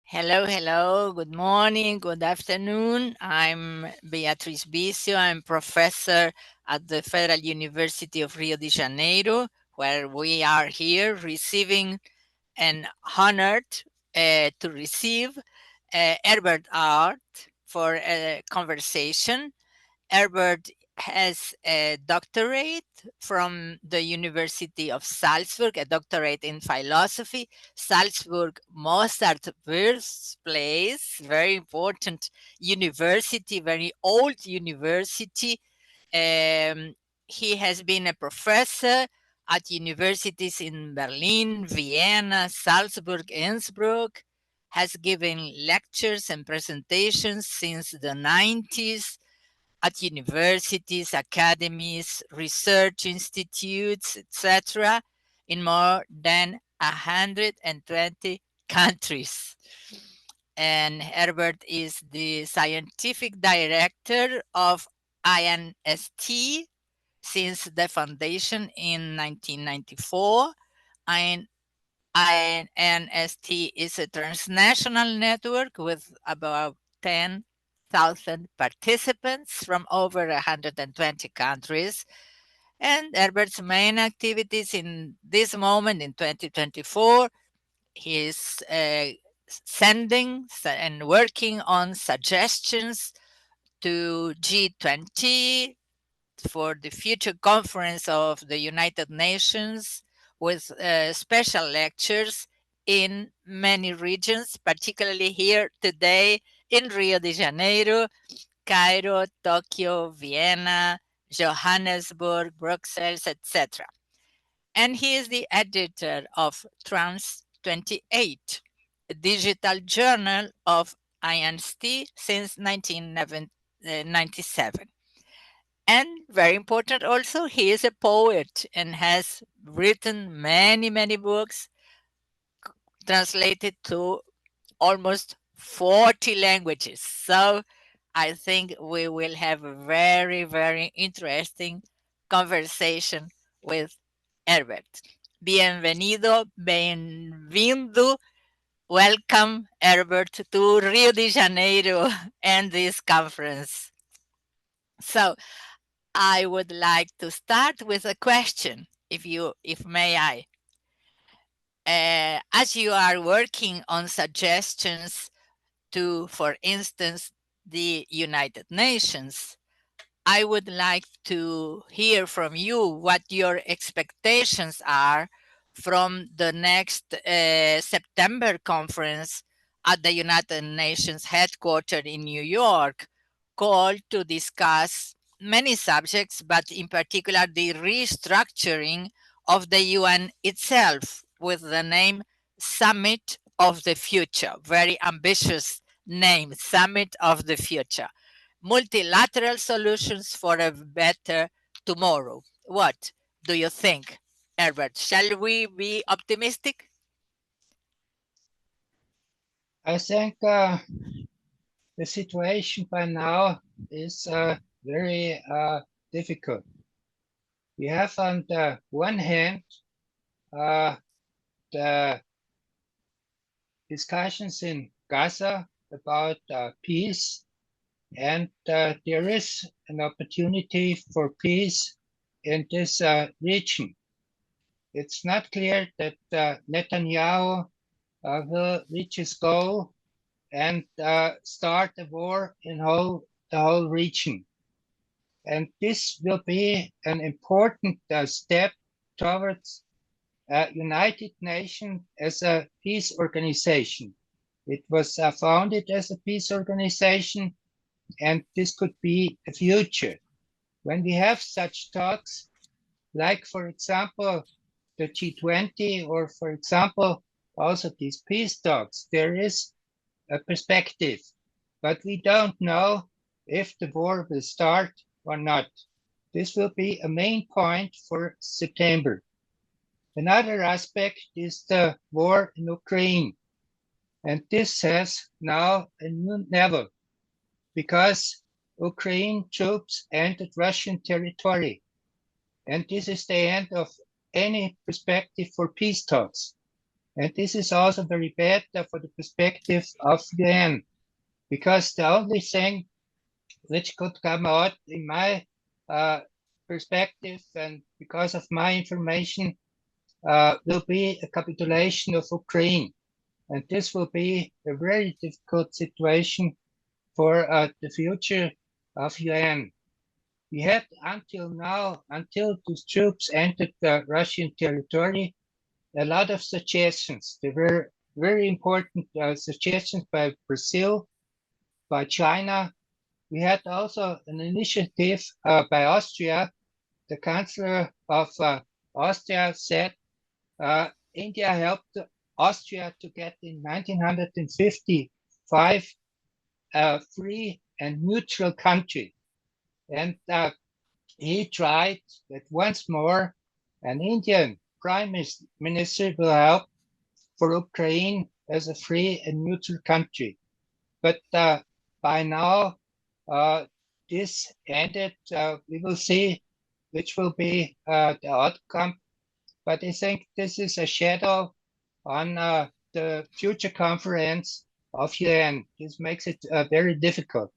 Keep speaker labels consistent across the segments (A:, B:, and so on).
A: Hello, hello, good morning, good afternoon. I'm Beatriz Vicio. I'm professor at the Federal University of Rio de Janeiro, where we are here receiving and honored to receive Herbert Arlt for a conversation. Herbert has a doctorate from the University of Salzburg, a doctorate in philosophy. Salzburg, Mozart birthplace, very important university, very old university. Um, he has been a professor at universities in Berlin, Vienna, Salzburg, Innsbruck, has given lectures and presentations since the 90s at universities, academies, research institutes, etc., in more than 120 countries. And Herbert is the scientific director of INST since the foundation in 1994. INST is a transnational network with about 10,000 participants from over 120 countries. And Herbert's main activities in this moment in 2024, he is sending and working on suggestions to G20 for the future conference of the United Nations with special lectures in many regions, particularly here today in Rio de Janeiro, Cairo, Tokyo, Vienna, Johannesburg, Brussels, etc. And he is the editor of Trans 28, a digital journal of INST since 1997. And very important also, he is a poet and has written many, many books translated to almost 40 languages. So I think we will have a very, very interesting conversation with Herbert. Bienvenido, bienvenido. Welcome, Herbert, to Rio de Janeiro and this conference. So I would like to start with a question, if may I. As you are working on suggestions to, for instance, the United Nations, I would like to hear from you what your expectations are from the next September conference at the United Nations headquarters in New York, called to discuss many subjects, but in particular the restructuring of the UN itself with the name Summit of the Future. Very ambitious name, Summit of the Future. Multilateral solutions for a better tomorrow. What do you think, Herbert? Shall we be optimistic?
B: I think the situation by now is very difficult. We have on the one hand the discussions in Gaza about peace, and there is an opportunity for peace in this region. It's not clear that Netanyahu will reach his goal and start a war in the whole region. And this will be an important step towards United Nations as a peace organization. It was founded as a peace organization, and this could be the future. When we have such talks, like, for example, the G20, or, for example, also these peace talks, there is a perspective, but we don't know if the war will start or not. This will be a main point for September. Another aspect is the war in Ukraine, and this has now a new level because Ukraine troops entered Russian territory, and this is the end of any perspective for peace talks. And this is also very bad for the perspective of UN, because the only thing which could come out in my perspective and because of my information will be a capitulation of Ukraine. And this will be a very difficult situation for the future of UN. We had until now, until these troops entered the Russian territory, a lot of suggestions. There were very important suggestions by Brazil, by China. We had also an initiative by Austria. The Chancellor of Austria said India helped Austria to get in 1955 a free and neutral country. And he tried that once more an Indian prime minister will help for Ukraine as a free and neutral country. But by now, this ended. We will see which will be the outcome. But I think this is a shadow on the future conference of UN. This makes it very difficult.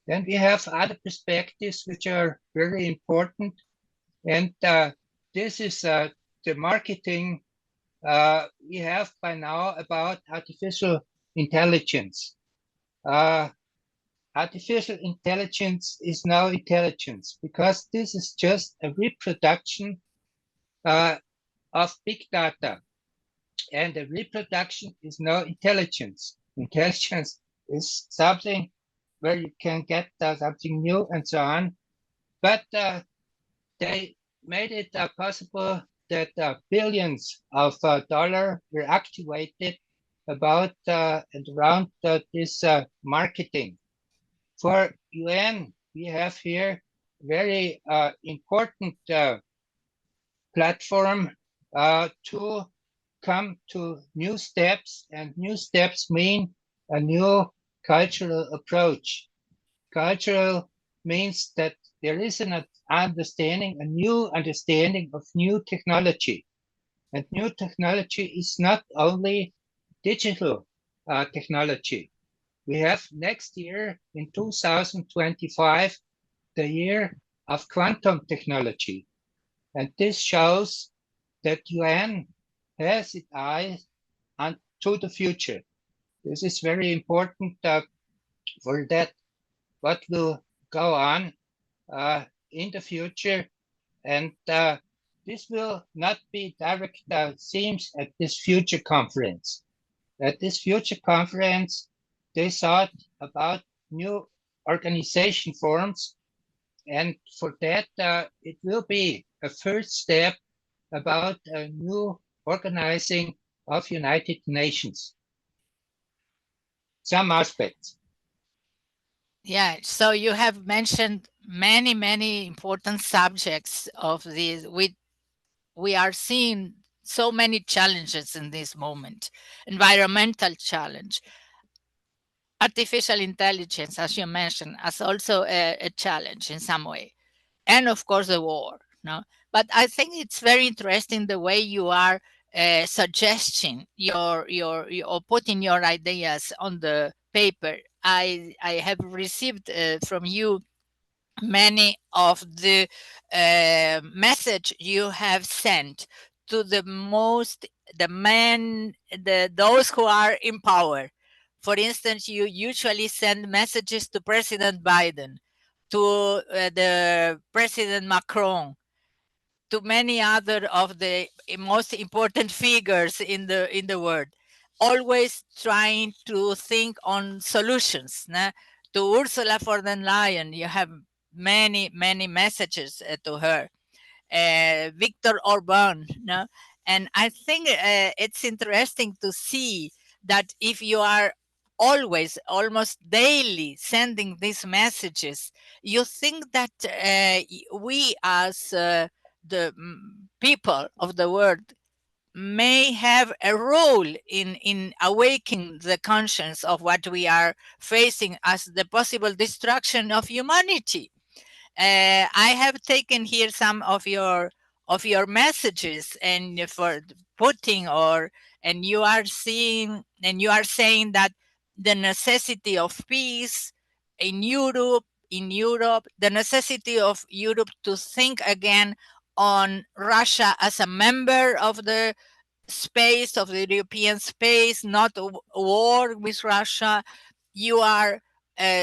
B: Then we have other perspectives which are very important. And this is the marketing we have by now about artificial intelligence. Artificial intelligence is now intelligence because this is just a reproduction of big data. And the reproduction is no intelligence. Intelligence is something where you can get something new and so on. But they made it possible that billions of dollars were activated about and around this marketing. For UN, we have here very important platform to come to new steps, and new steps mean a new cultural approach. Cultural means that there is an understanding, a new understanding of new technology. And new technology is not only digital technology. We have next year in 2025, the year of quantum technology. And this shows that UN has its eyes on to the future. This is very important for that what will go on in the future. And this will not be direct themes at this future conference. At this future conference, they thought about new organization forms. And for that, it will be a first step about a new organizing of United Nations. Some aspects.
A: Yeah, so you have mentioned many important subjects of this. We are seeing so many challenges in this moment. Environmental challenge, artificial intelligence, as you mentioned, as also a challenge in some way, and of course the war. No, but I think it's very interesting the way you are suggesting your or putting your ideas on the paper. I have received from you many of the message you have sent to the those who are in power. For instance, you usually send messages to President Biden, to the President Macron, to many other of the most important figures in the world, always trying to think on solutions. Nah? To Ursula von der Leyen, you have many messages to her. Victor Orban, no? And I think it's interesting to see that if you are always, almost daily sending these messages, you think that we as the people of the world may have a role in awakening the conscience of what we are facing as the possible destruction of humanity. I have taken here some of your of your messages and for putting and you are seeing and you are saying that the necessity of peace in Europe, the necessity of Europe to think again on Russia as a member of the space, of the European space, not a war with Russia. You are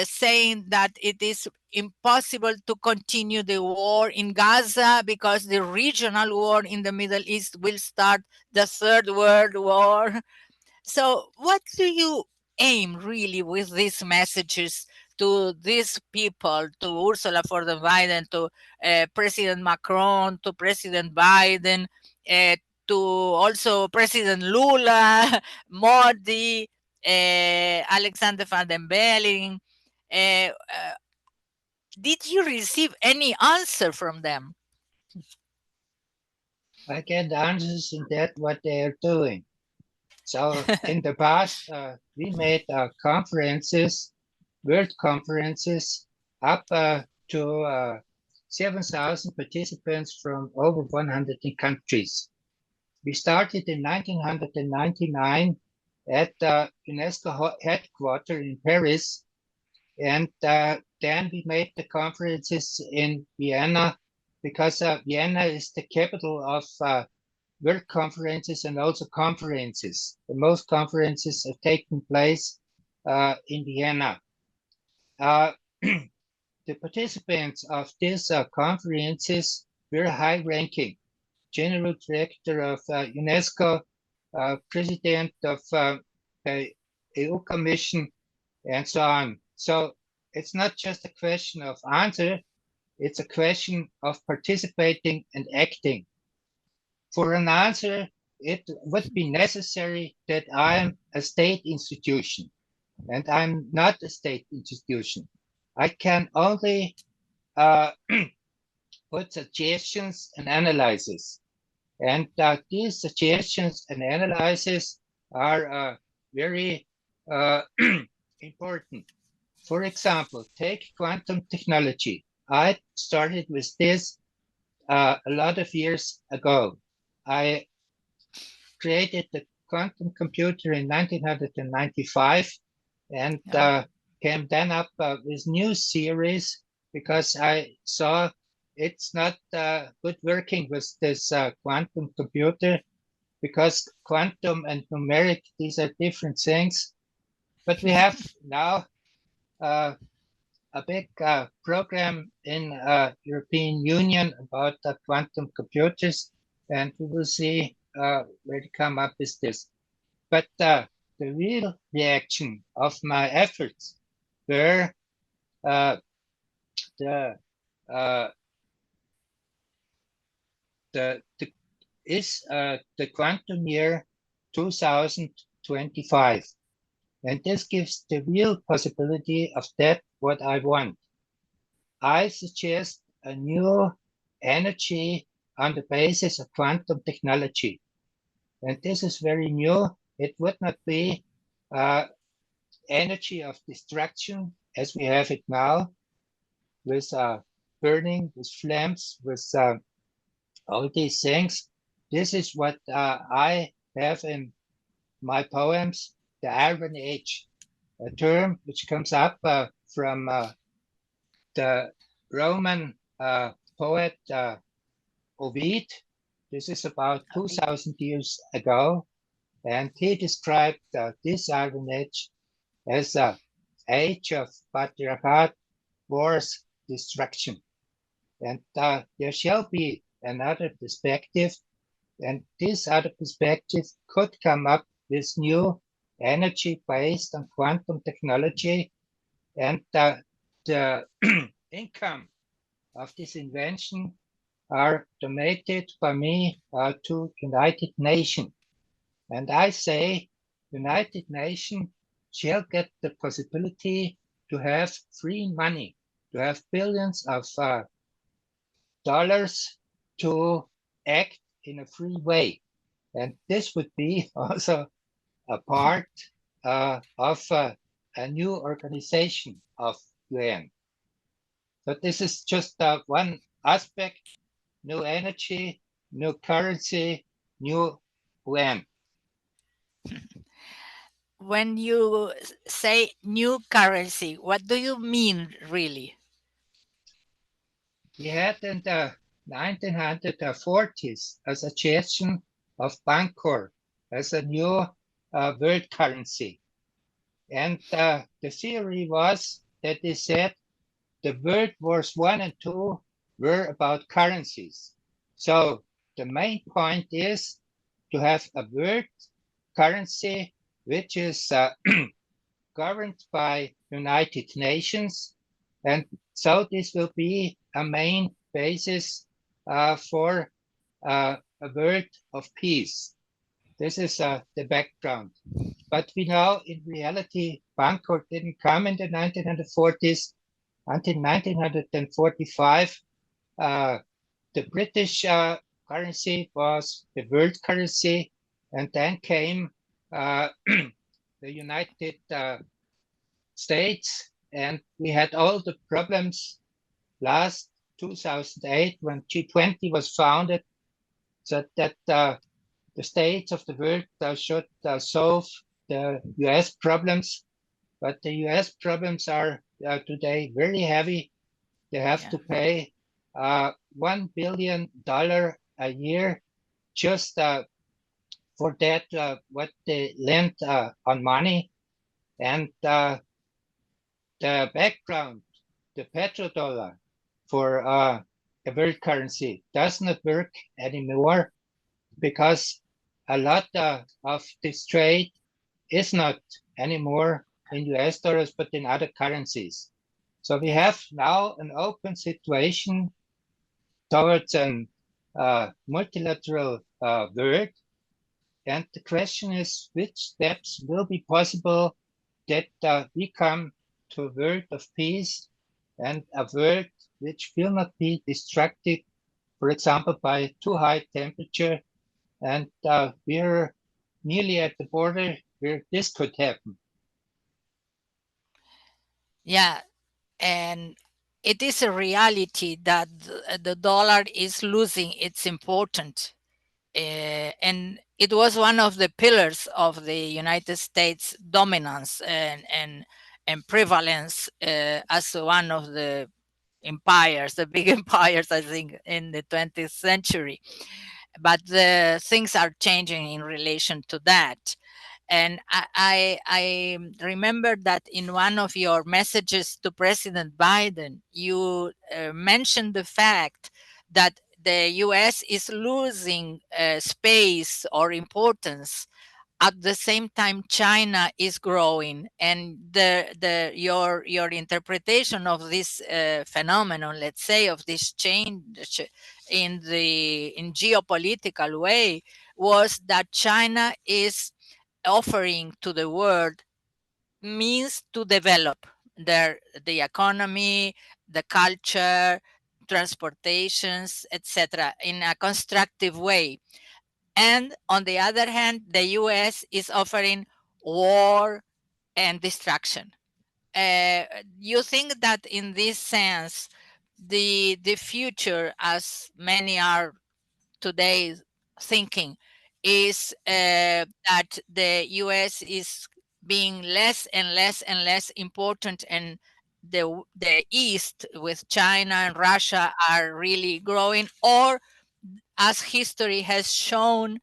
A: saying that it is impossible to continue the war in Gaza because the regional war in the Middle East will start the Third World War. So, what do you aim really with these messages to these people, to Ursula von der Leyen, to President Macron, to President Biden, uh, to also President Lula, Modi, Alexander van den Bellen? Did you receive any answer from them?
B: I get answers in that what they are doing. So in the past, we made conferences, world conferences, up to 7,000 participants from over 100 countries. We started in 1999 at UNESCO headquarters in Paris, and then we made the conferences in Vienna, because Vienna is the capital of world conferences and also conferences. The most conferences are taking place in Vienna. The participants of these conferences were high-ranking. General Director of UNESCO, President of the EU Commission, and so on. So it's not just a question of answer, it's a question of participating and acting. For an answer, it would be necessary that I'm a state institution, and I'm not a state institution. I can only put suggestions and analyses. And these suggestions and analyses are very important. For example, take quantum technology. I started with this a lot of years ago. I created the quantum computer in 1995 and came then up with new series because I saw it's not good working with this quantum computer, because quantum and numeric, these are different things. But we have now a big program in European Union about quantum computers, and we will see where to come up with this. But the real reaction of my efforts were the quantum year 2025. And this gives the real possibility of that what I want. I suggest a new energy on the basis of quantum technology. And this is very new. It would not be energy of destruction as we have it now, with burning, with flames, with all these things. This is what I have in my poems, the Iron Age, a term which comes up from the Roman poet Ovid. This is about 2,000 years ago, and he described this Iron Age as an age of patriarchat, wars, destruction. And there shall be another perspective, and this other perspective could come up with new energy based on quantum technology, and the income of this invention are donated by me to United Nations. And I say United Nations shall get the possibility to have free money, to have billions of dollars to act in a free way. And this would be also a part of a new organization of UN. So this is just one aspect, new energy, new currency, new land.
A: When you say new currency, what do you mean really?
B: We had in the 1940s a suggestion of Bancor as a new world currency. And the theory was that they said the World Wars I and II were about currencies. So the main point is to have a world currency which is governed by United Nations. And so this will be a main basis for a world of peace. This is the background. But we know in reality, Bangkok didn't come in the 1940s. Until 1945, the British currency was the world currency, and then came the United States, and we had all the problems last 2008 when G20 was founded, so that the states of the world should solve the US problems. But the US problems are today very heavy. They have to pay $1 billion a year just for that, what they lend on money. And the background, the petrodollar for a world currency does not work anymore because a lot of this trade is not anymore in US dollars, but in other currencies. So we have now an open situation towards a multilateral world. And the question is, which steps will be possible that we come to a world of peace and a world which will not be destructive, for example, by too high temperature. And we're nearly at the border where this could happen.
A: Yeah, and it is a reality that the dollar is losing its importance. And it was one of the pillars of the United States dominance and prevalence as one of the empires, the big empires, I think, in the 20th century. But the things are changing in relation to that. And I remember that in one of your messages to President Biden, you mentioned the fact that the US is losing space or importance. At the same time, China is growing, and your interpretation of this phenomenon, let's say, of this change in geopolitical way, was that China is offering to the world means to develop the economy, the culture, transportations, etc., in a constructive way. And on the other hand, the US is offering war and destruction. You think that in this sense, the future, as many are today thinking, is that the US is being less and less and less important, and the East with China and Russia are really growing? Or, as history has shown,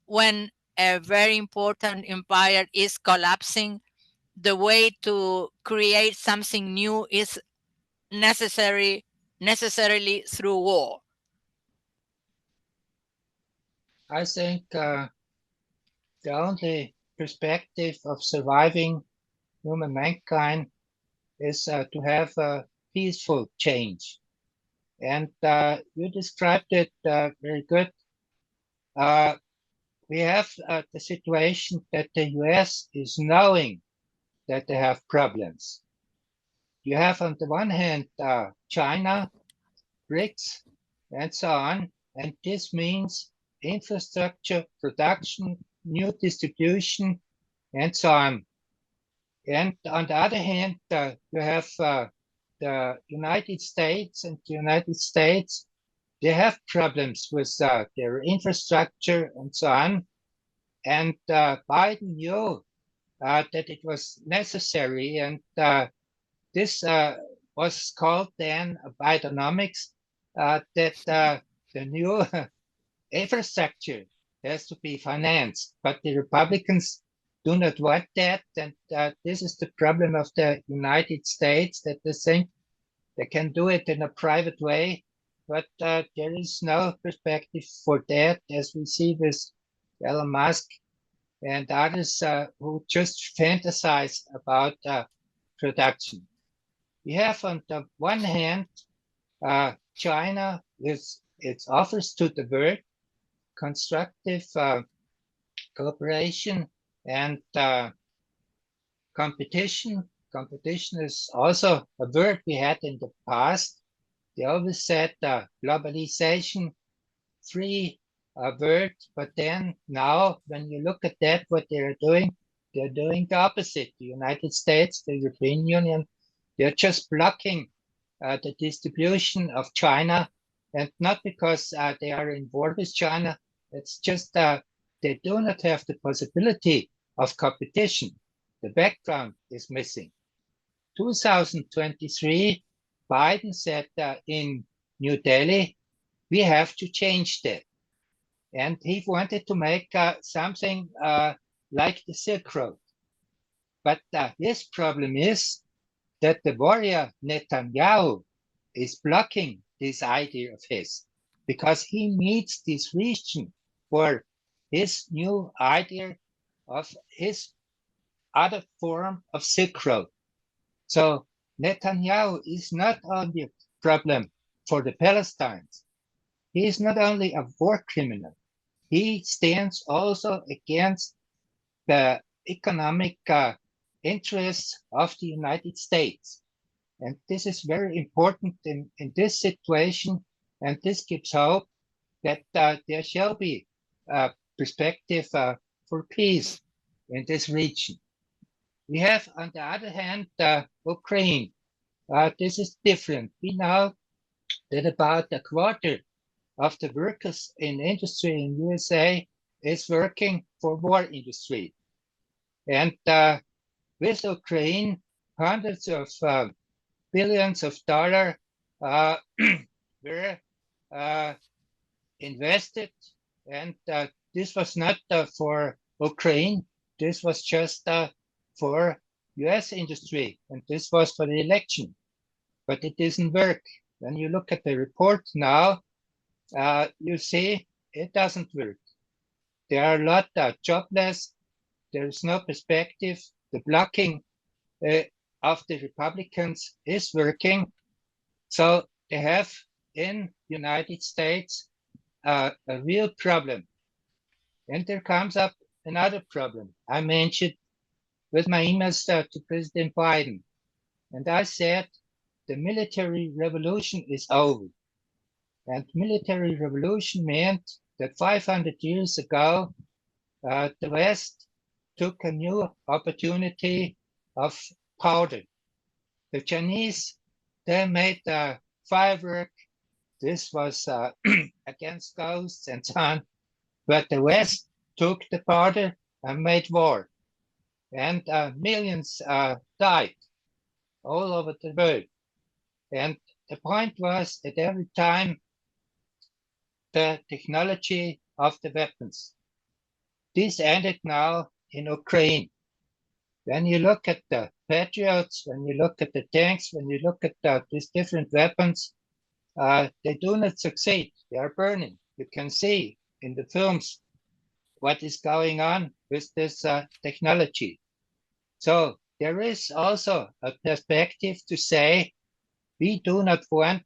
A: when a very important empire is collapsing, the way to create something new is necessarily through war?
B: I think the only perspective of surviving human mankind is to have a peaceful change. And you described it very good. We have the situation that the US is knowing that they have problems. You have, on the one hand, China, BRICS, and so on. And this means infrastructure, production, new distribution, and so on. And on the other hand, you have the United States, and the United States, they have problems with their infrastructure and so on. And Biden knew that it was necessary, and this was called then Bidenomics, that the new infrastructure has to be financed. But the Republicans do not want that, and this is the problem of the United States, that they think they can do it in a private way, but there is no perspective for that, as we see with Elon Musk and others who just fantasize about production. We have on the one hand China with its offers to the world, constructive cooperation and competition. Competition is also a word we had in the past. They always said globalization, free word, but then now when you look at that, what they're doing the opposite. The United States, the European Union, they're just blocking the distribution of China, and not because they are in war with China. It's just they do not have the possibility of competition. The background is missing. 2023, Biden said in New Delhi, we have to change that. And he wanted to make something like the Silk Road. But his problem is that the warrior Netanyahu is blocking this idea of his, because he needs this region for his new idea of his other form of Silk Road. So Netanyahu is not only a problem for the Palestinians. He is not only a war criminal. He stands also against the economic interests of the United States. And this is very important in this situation. And this gives hope that there shall be a perspective for peace in this region. We have, on the other hand, Ukraine. This is different. We know that about a quarter of the workers in industry in USA is working for war industry. And with Ukraine, hundreds of billions of dollars were invested. And this was not for Ukraine. This was just for US industry. And this was for the election. But it doesn't work. When you look at the report now, you see it doesn't work. There are a lot jobless. There is no perspective. The blocking of the Republicans is working. So they have in the United States a real problem. And there comes up another problem. I mentioned with my emails to President Biden. And I said, the military revolution is over. And military revolution meant that 500 years ago, the West took a new opportunity of powder. The Chinese, they made firework. This was against ghosts and so on. But the West took the powder and made war. And millions died all over the world. And the point was at every time the technology of the weapons. This ended now in Ukraine. When you look at the Patriots, when you look at the tanks, when you look at these different weapons, they do not succeed. They are burning. You can see in the films what is going on with this technology. So there is also a perspective to say we do not want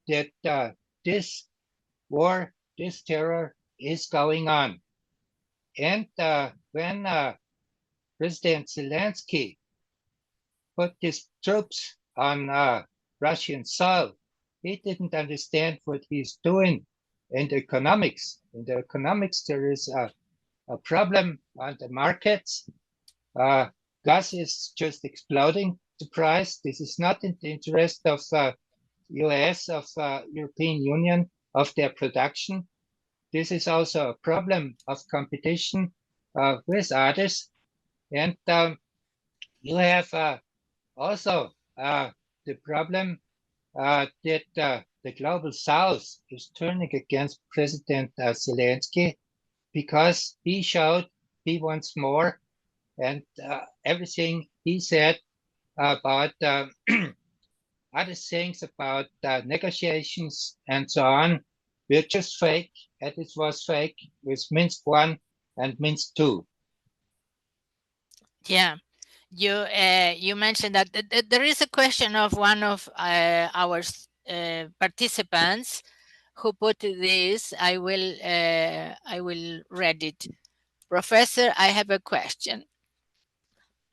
B: that this war, this terror is going on. And when President Zelensky put his troops on Russian soil, he didn't understand what he's doing in the economics. In the economics, there is a problem on the markets. Gas is just exploding the price. This is not in the interest of US, of European Union. of their production. This is also a problem of competition with others. And you have also the problem that the global south is turning against President Zelensky because he showed he wants more, and everything he said about other things about negotiations and so on were just fake, and it was fake with Minsk 1 and Minsk 2.
A: Yeah. You mentioned that there is a question of one of our participants who put this. I will read it. Professor, I have a question.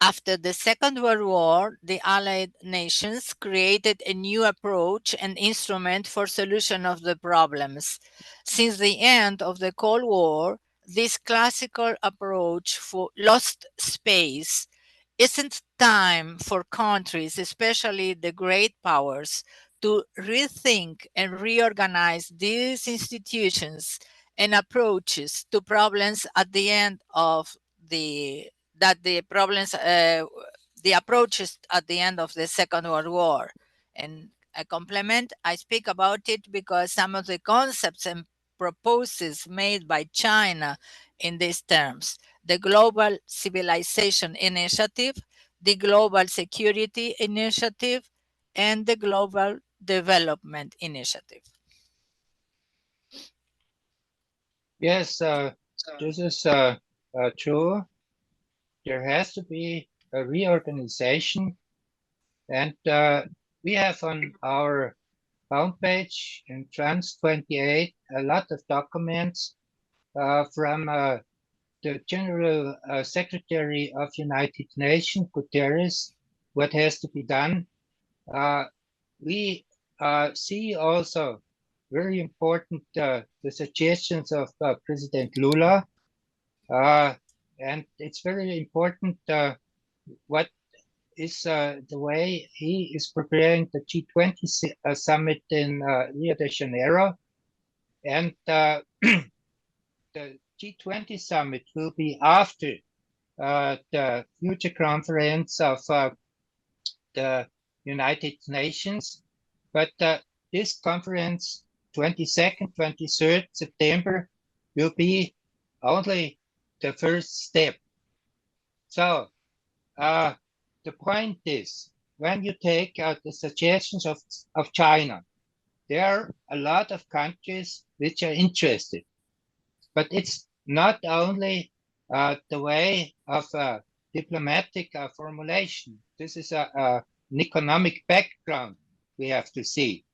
A: After the Second World War, the Allied nations created a new approach and instrument for solution of the problems. Since the end of the Cold War, this classical approach for lost space. Isn't time for countries, especially the great powers, to rethink and reorganize these institutions and approaches to problems at the end of the the approaches at the end of the Second World War? And a complement, I speak about it because some of the concepts and proposals made by China in these terms: the Global Civilization Initiative, the Global Security Initiative, and the Global Development Initiative.
B: Yes, this is true. There has to be a reorganization, and we have on our homepage in Trans 28 a lot of documents from the General Secretary of United Nations, Guterres, what has to be done. We see also very important the suggestions of President Lula, and it's very important what is the way he is preparing the G20 summit in Rio de Janeiro. And the G20 summit will be after the future conference of the United Nations. But this conference, 22nd, 23rd September, will be only the first step. So the point is, when you take the suggestions of China, there are a lot of countries which are interested. But it's not only the way of diplomatic formulation. This is an economic background we have to see.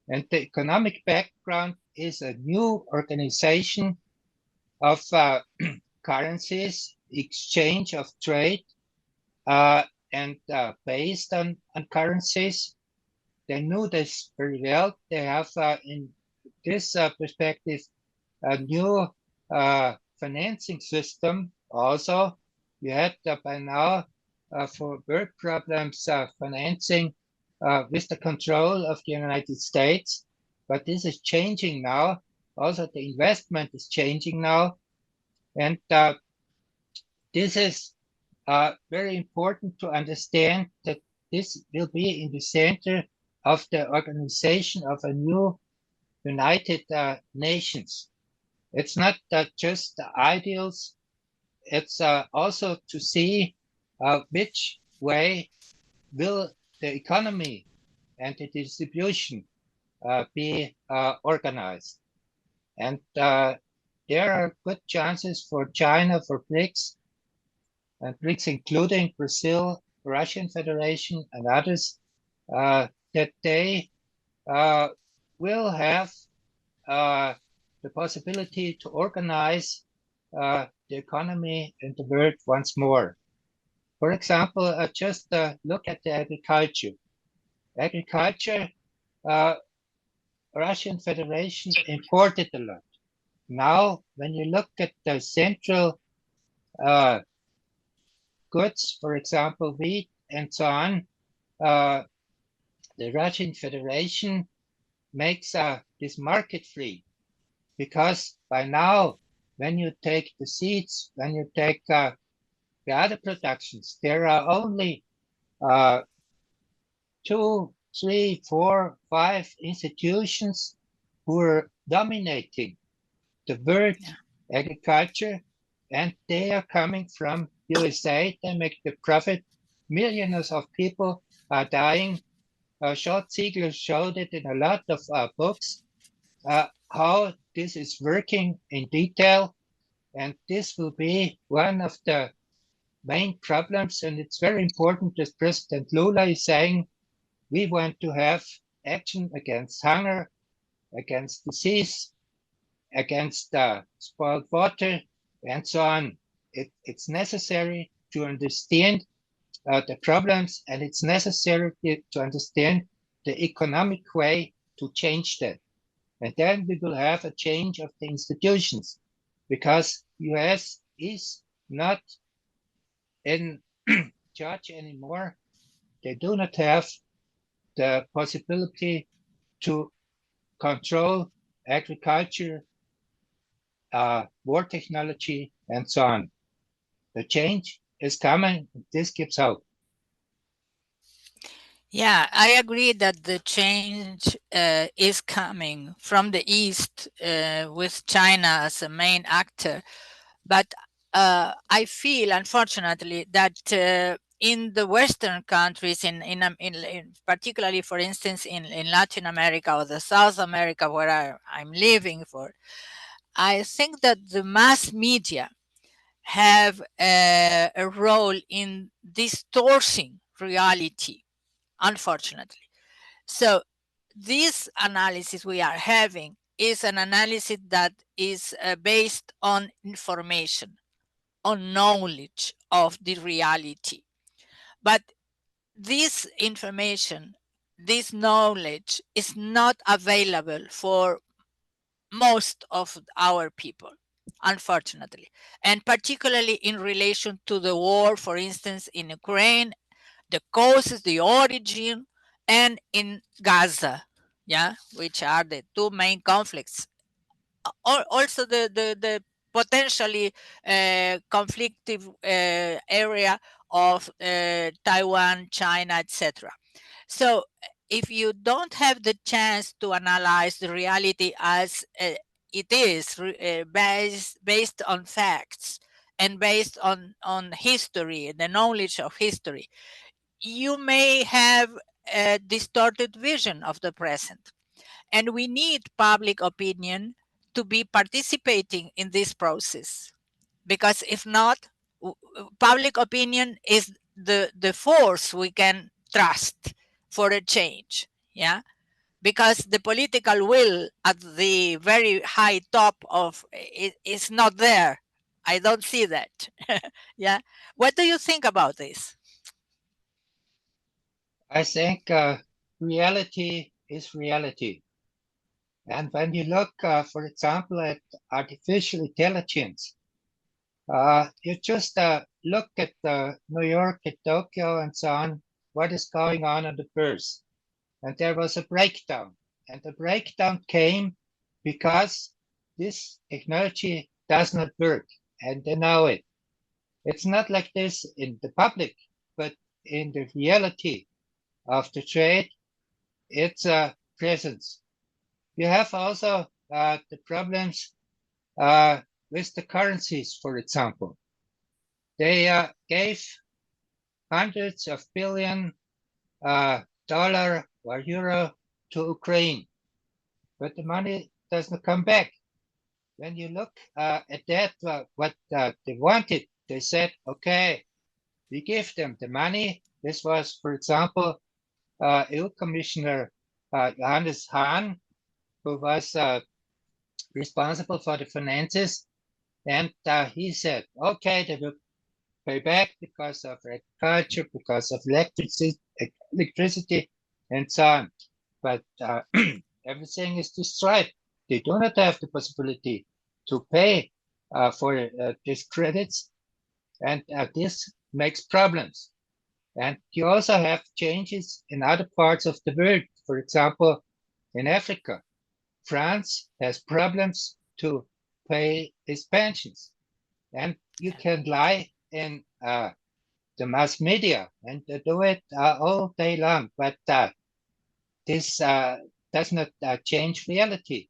B: And the economic background is a new organization of currencies, exchange of trade, and based on currencies. They knew this very well. They have, in this perspective, a new financing system also. You had by now for world problems financing with the control of the United States, but this is changing now. Also, the investment is changing now, and this is very important to understand that this will be in the center of the organization of a new United Nations. It's not just the ideals, it's also to see which way will the economy and the distribution be organized. And there are good chances for China, for BRICS, and BRICS including Brazil, Russian Federation, and others, that they will have the possibility to organize the economy and the world once more. For example, just look at the agriculture. Agriculture, Russian Federation imported a lot. Now, when you look at the central goods, for example, wheat and so on, the Russian Federation makes this market free, because by now, when you take the seeds, when you take the other productions, there are only 2, 3, 4, 5 institutions who are dominating the world agriculture, and they are coming from USA. They make the profit. Millions of people are dying. Short Ziegler showed it in a lot of books, how this is working in detail, and this will be one of the main problems. And it's very important, as President Lula is saying, we want to have action against hunger, against disease, against spoiled water, and so on. It's necessary to understand the problems, and it's necessary to understand the economic way to change that. And then we will have a change of the institutions, because US is not in charge anymore. They do not have the possibility to control agriculture, war technology, and so on. The change is coming. This gives hope.
A: Yeah, I agree that the change is coming from the East with China as a main actor. But I feel, unfortunately, that in the Western countries, in particularly, for instance, in Latin America or the South America, where I'm living for, I think that the mass media have a role in distorting reality, unfortunately. So this analysis we are having is an analysis that is based on information, on knowledge of the reality. But this information, this knowledge is not available for most of our people, unfortunately, and particularly in relation to the war, for instance, in Ukraine, the causes, the origin, and in Gaza, yeah, which are the two main conflicts. Also, the potentially conflictive area of Taiwan, China, etc. So, if you don't have the chance to analyze the reality as it is, based on facts and based on history, the knowledge of history, you may have a distorted vision of the present. And we need public opinion to be participating in this process. Because if not, public opinion is the force we can trust for a change. Yeah. Because the political will at the very high top of it is not there. I don't see that. Yeah. What do you think about this?
B: I think reality is reality. And when you look, for example, at artificial intelligence, you just look at New York, at Tokyo, and so on, what is going on the birth. And there was a breakdown. And the breakdown came because this technology does not work, and they know it. It's not like this in the public, but in the reality of the trade, it's a presence. You have also the problems with the currencies, for example. They gave hundreds of billion dollar or euro to Ukraine, but the money does not come back. When you look at that, what they wanted, they said, okay, we give them the money. This was, for example, EU Commissioner Johannes Hahn, who was responsible for the finances. And he said, okay, they will pay back because of agriculture, because of electricity, and so on. But everything is destroyed. They do not have the possibility to pay for these credits, and this makes problems. And you also have changes in other parts of the world. For example, in Africa. France has problems to pay its pensions. And you can lie in the mass media and do it all day long, but this does not change reality.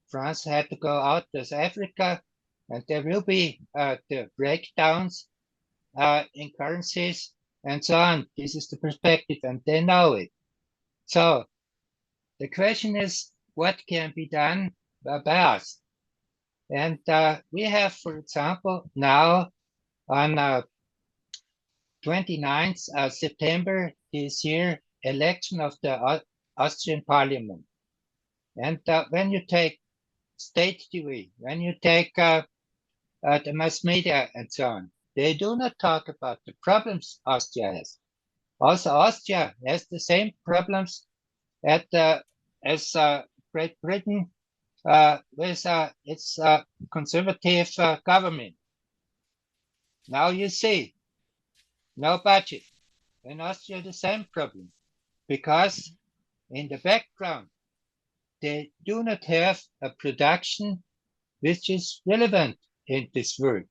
B: France had to go out with Africa, and there will be the breakdowns in currencies and so on. This is the perspective, and they know it. So the question is, what can be done by us? And we have, for example, now on 29th September this year, election of the Austrian Parliament. And when you take state TV, when you take the mass media and so on, they do not talk about the problems Austria has. Also, Austria has the same problems as Great Britain with its conservative government. Now you see, no budget. In Austria, the same problem, because in the background, they do not have a production which is relevant in this world.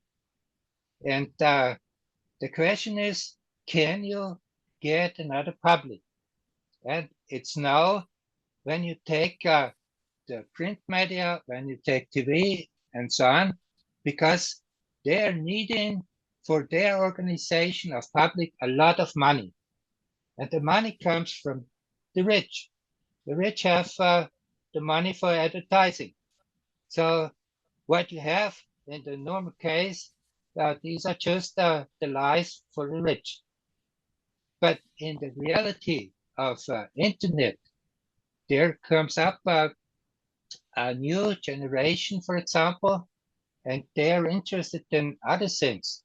B: And the question is, can you get another public? And it's now when you take the print media, when you take TV and so on, because they are needing for their organization of public a lot of money. And the money comes from the rich. The rich have the money for advertising. So what you have in the normal case, these are just the lies for the rich. But in the reality of internet, there comes up a new generation, for example, and they're interested in other things.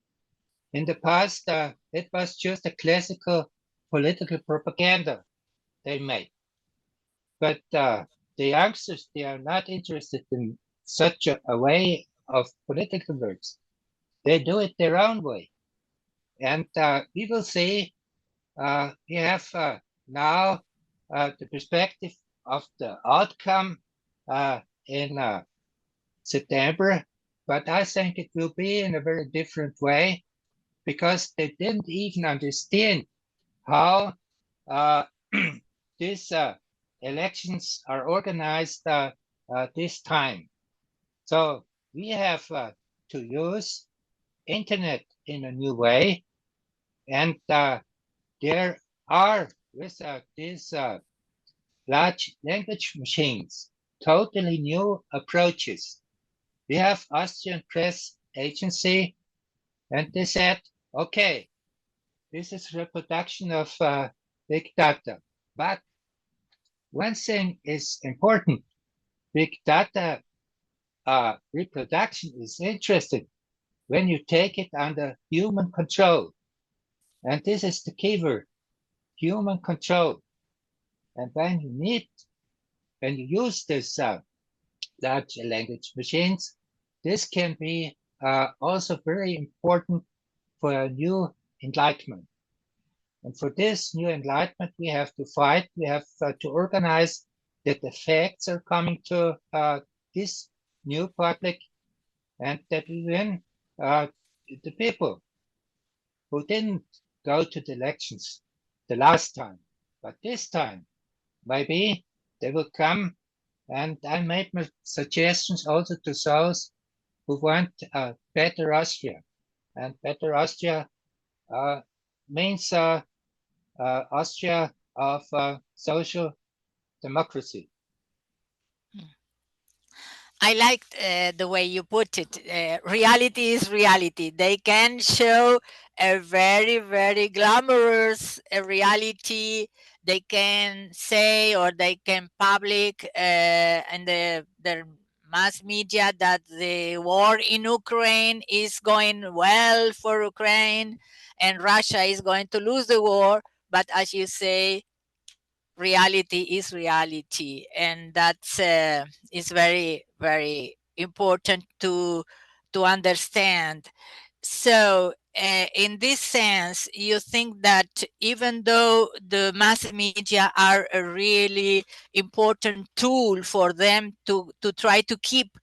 B: In the past, it was just a classical political propaganda they made. But the youngsters, they are not interested in such a way of political works. They do it their own way. And we will see, we have now the perspective of the outcome in September, but I think it will be in a very different way, because they didn't even understand how these elections are organized this time. So we have to use internet in a new way, and there are with these large language machines totally new approaches. We have Austrian press agency, and they said, okay, this is reproduction of big data. But one thing is important. Big data reproduction is interesting when you take it under human control. And this is the keyword, human control. And when you use this large language machines, this can be also very important for a new enlightenment. And for this new enlightenment, we have to fight. We have to organize that the facts are coming to this new public, and that we win the people who didn't go to the elections the last time. But this time, maybe they will come. And I made my suggestions also to those who want a better Austria. And better Austria means Austria of social democracy.
A: I liked the way you put it. Reality is reality. They can show a very, very glamorous reality. They can say, or they can public in their mass media that the war in Ukraine is going well for Ukraine and Russia is going to lose the war. But as you say, reality is reality, and that's is very, very important to understand. So in this sense, you think that even though the mass media are a really important tool for them to try to keep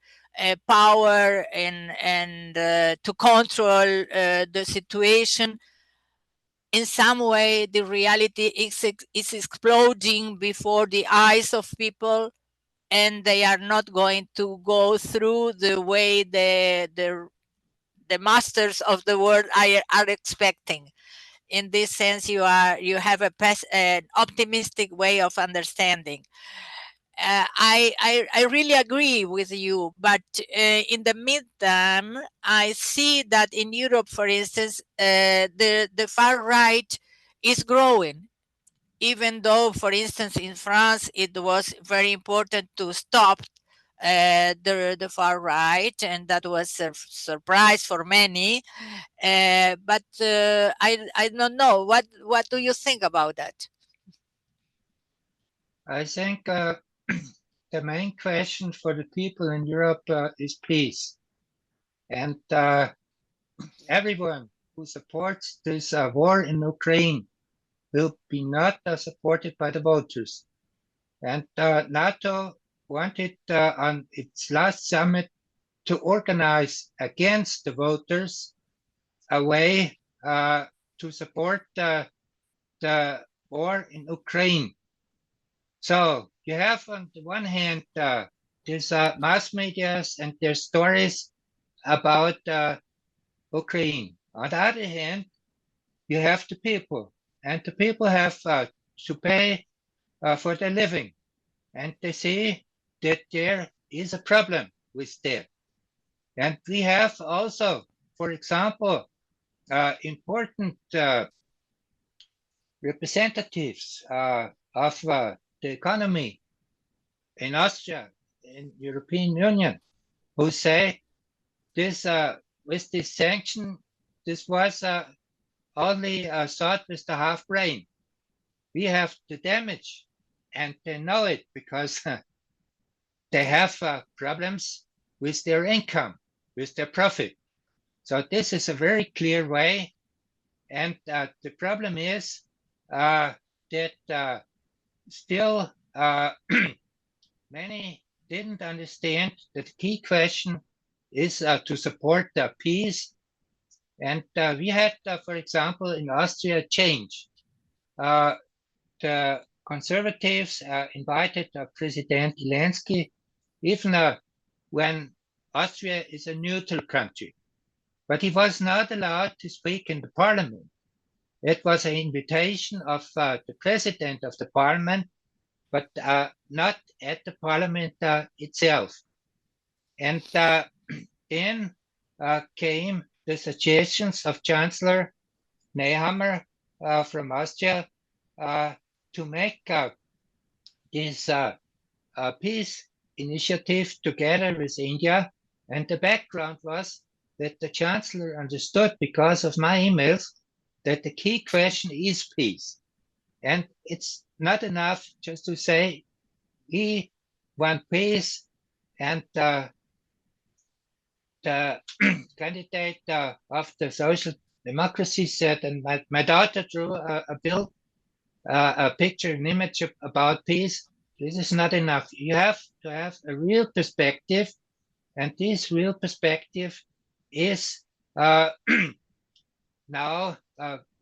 A: power and to control the situation, in some way the reality is exploding before the eyes of people, and they are not going to go through the way the masters of the world are expecting. In this sense, you have an optimistic way of understanding. I really agree with you, but in the meantime, I see that in Europe, for instance, the far right is growing. Even though, for instance, in France, it was very important to stop the far right, and that was a surprise for many. But I don't know. What do you think about that?
B: I think the main question for the people in Europe is peace. And everyone who supports this war in Ukraine will be not supported by the voters. And NATO wanted on its last summit to organize against the voters a way to support the war in Ukraine. So you have on the one hand these mass medias and their stories about Ukraine. On the other hand, you have the people, and the people have to pay for their living, and they see that there is a problem with that. And we have also, for example, important representatives of the economy in Austria, in European Union, who say this with this sanction, this was only thought with the half brain. We have the damage, and they know it because they have problems with their income, with their profit. So this is a very clear way. And the problem is that still many didn't understand that the key question is to support peace. And we had, for example, in Austria, change. The conservatives invited President Zelensky, even when Austria is a neutral country. But he was not allowed to speak in the parliament. It was an invitation of the president of the parliament, but not at the parliament itself. And then came the suggestions of Chancellor Nehammer from Austria to make this peace initiative together with India. And the background was that the Chancellor understood, because of my emails, that the key question is peace. And it's not enough just to say we want peace, and the candidate of the social democracy said, and my daughter drew a bill, a picture, an image about peace. This is not enough. You have to have a real perspective, and this real perspective is now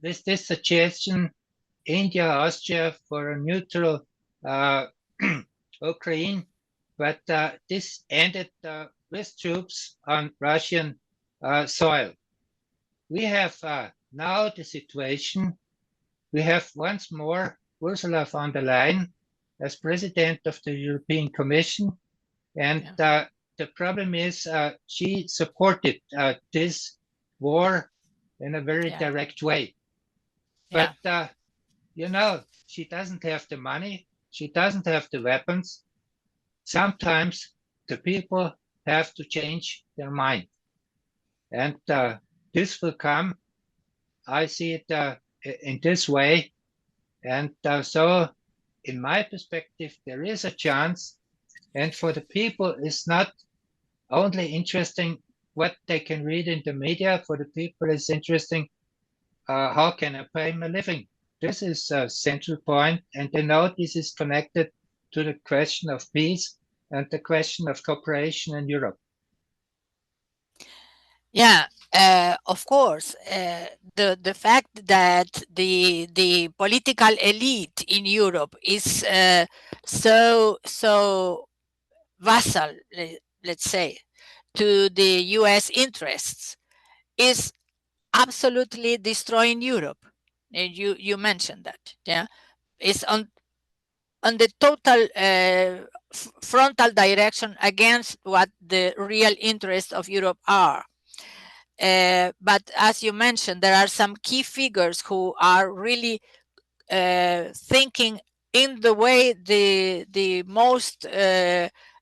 B: with this suggestion, India, Austria for a neutral Ukraine, but this ended with troops on Russian soil. We have now the situation, we have once more Ursula von der Leyen as president of the European Commission, and the problem is she supported this war in a very direct way. But, you know, she doesn't have the money, she doesn't have the weapons. Sometimes the people have to change their mind. And this will come, I see it in this way. And so, in my perspective, there is a chance. And for the people, it's not only interesting what they can read in the media. For the people, it's interesting. How can I pay my living? This is a central point, and they know this is connected to the question of peace and the question of cooperation in Europe.
A: Yeah, of course. The fact that the political elite in Europe is so vassal, let's say, to the U.S. interests is absolutely destroying Europe. And you mentioned that. Yeah, it's on the total frontal direction against what the real interests of Europe are. But as you mentioned, there are some key figures who are really thinking in the way the most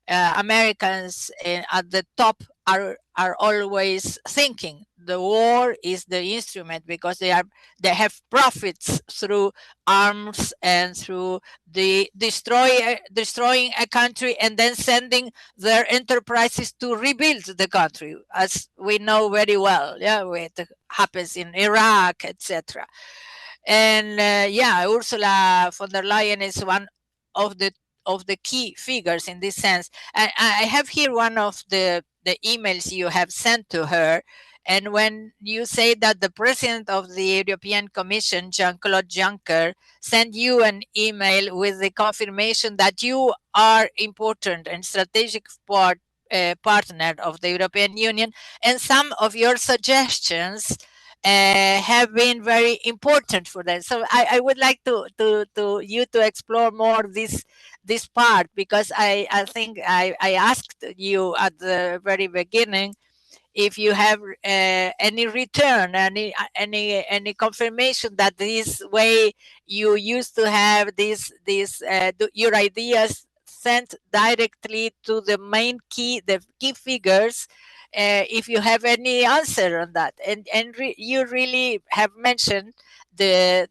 A: Americans at the top are always thinking. The war is the instrument because they have profits through arms and through the destroying a country and then sending their enterprises to rebuild the country, as we know very well. Yeah, what happens in Iraq, etc. And yeah, Ursula von der Leyen is one of the key figures in this sense. And I have here one of the emails you have sent to her. And when you say that the president of the European Commission, Jean-Claude Juncker, sent you an email with the confirmation that you are important and strategic partner of the European Union, and some of your suggestions have been very important for them. So I would like to you to explore more this part, because I think I asked you at the very beginning if you have any return, any confirmation that this way you used to have your ideas sent directly to the key figures, if you have any answer on that. And you really have mentioned the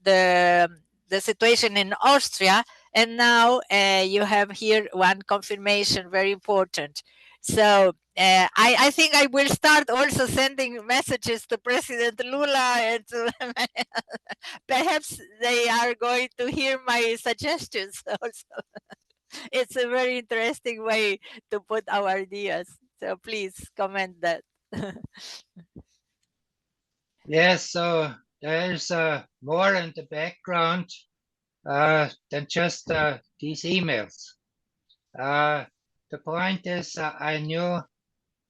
A: situation in Austria, and now you have here one confirmation, very important. So I think I will start also sending messages to President Lula, and to perhaps they are going to hear my suggestions also. It's a very interesting way to put our ideas. So please comment that.
B: Yes, so there's more in the background than just these emails. The point is, I knew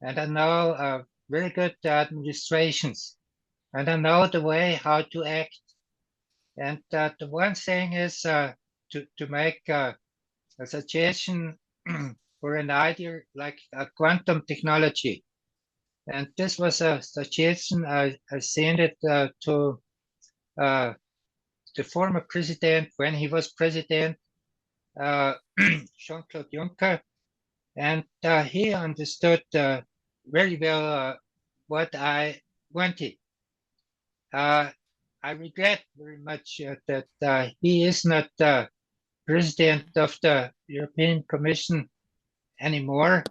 B: and I know very good administrations, and I know the way how to act. And the one thing is to make a suggestion for an idea like quantum technology. And this was a suggestion I sent it to the former president when he was president, Jean-Claude Juncker, and he understood very well what I wanted. I regret very much that he is not president of the European Commission anymore,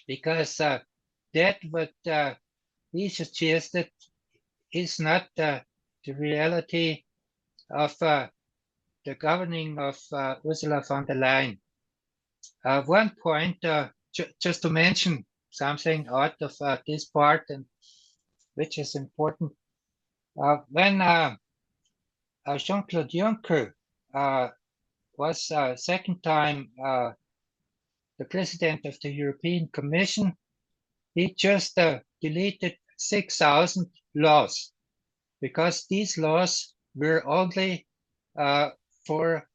B: because that what he suggested is not the reality of the governing of Ursula von der Leyen. One point, just to mention something out of this part, and which is important, when Jean-Claude Juncker was second time the president of the European Commission, he just deleted 6,000 laws, because these laws were only for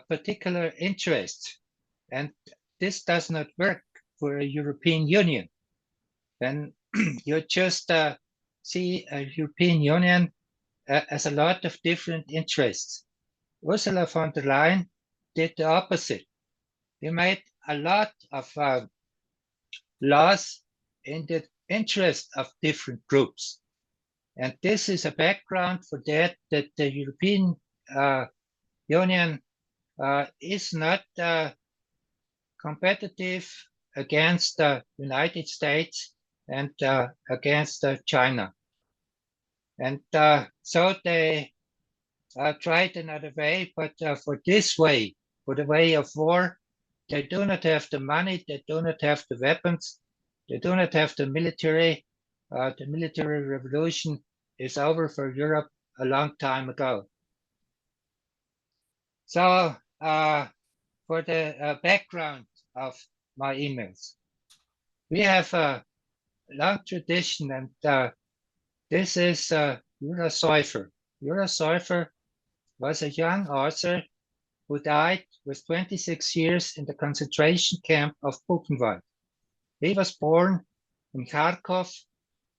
B: particular interests. And this does not work for a European Union. Then you just see a European Union as a lot of different interests. Ursula von der Leyen did the opposite. He made a lot of laws in the interest of different groups. And this is a background for that the European Union is not competitive against the United States and against China. And so they tried another way, but for this way, for the way of war, they do not have the money, they do not have the weapons, they do not have the military. The military revolution is over for Europe a long time ago. So for the background of my emails, we have a long tradition, and this is Jura Seufer. Jura Seufer was a young author who died with 26 years in the concentration camp of Buchenwald. He was born in Kharkov.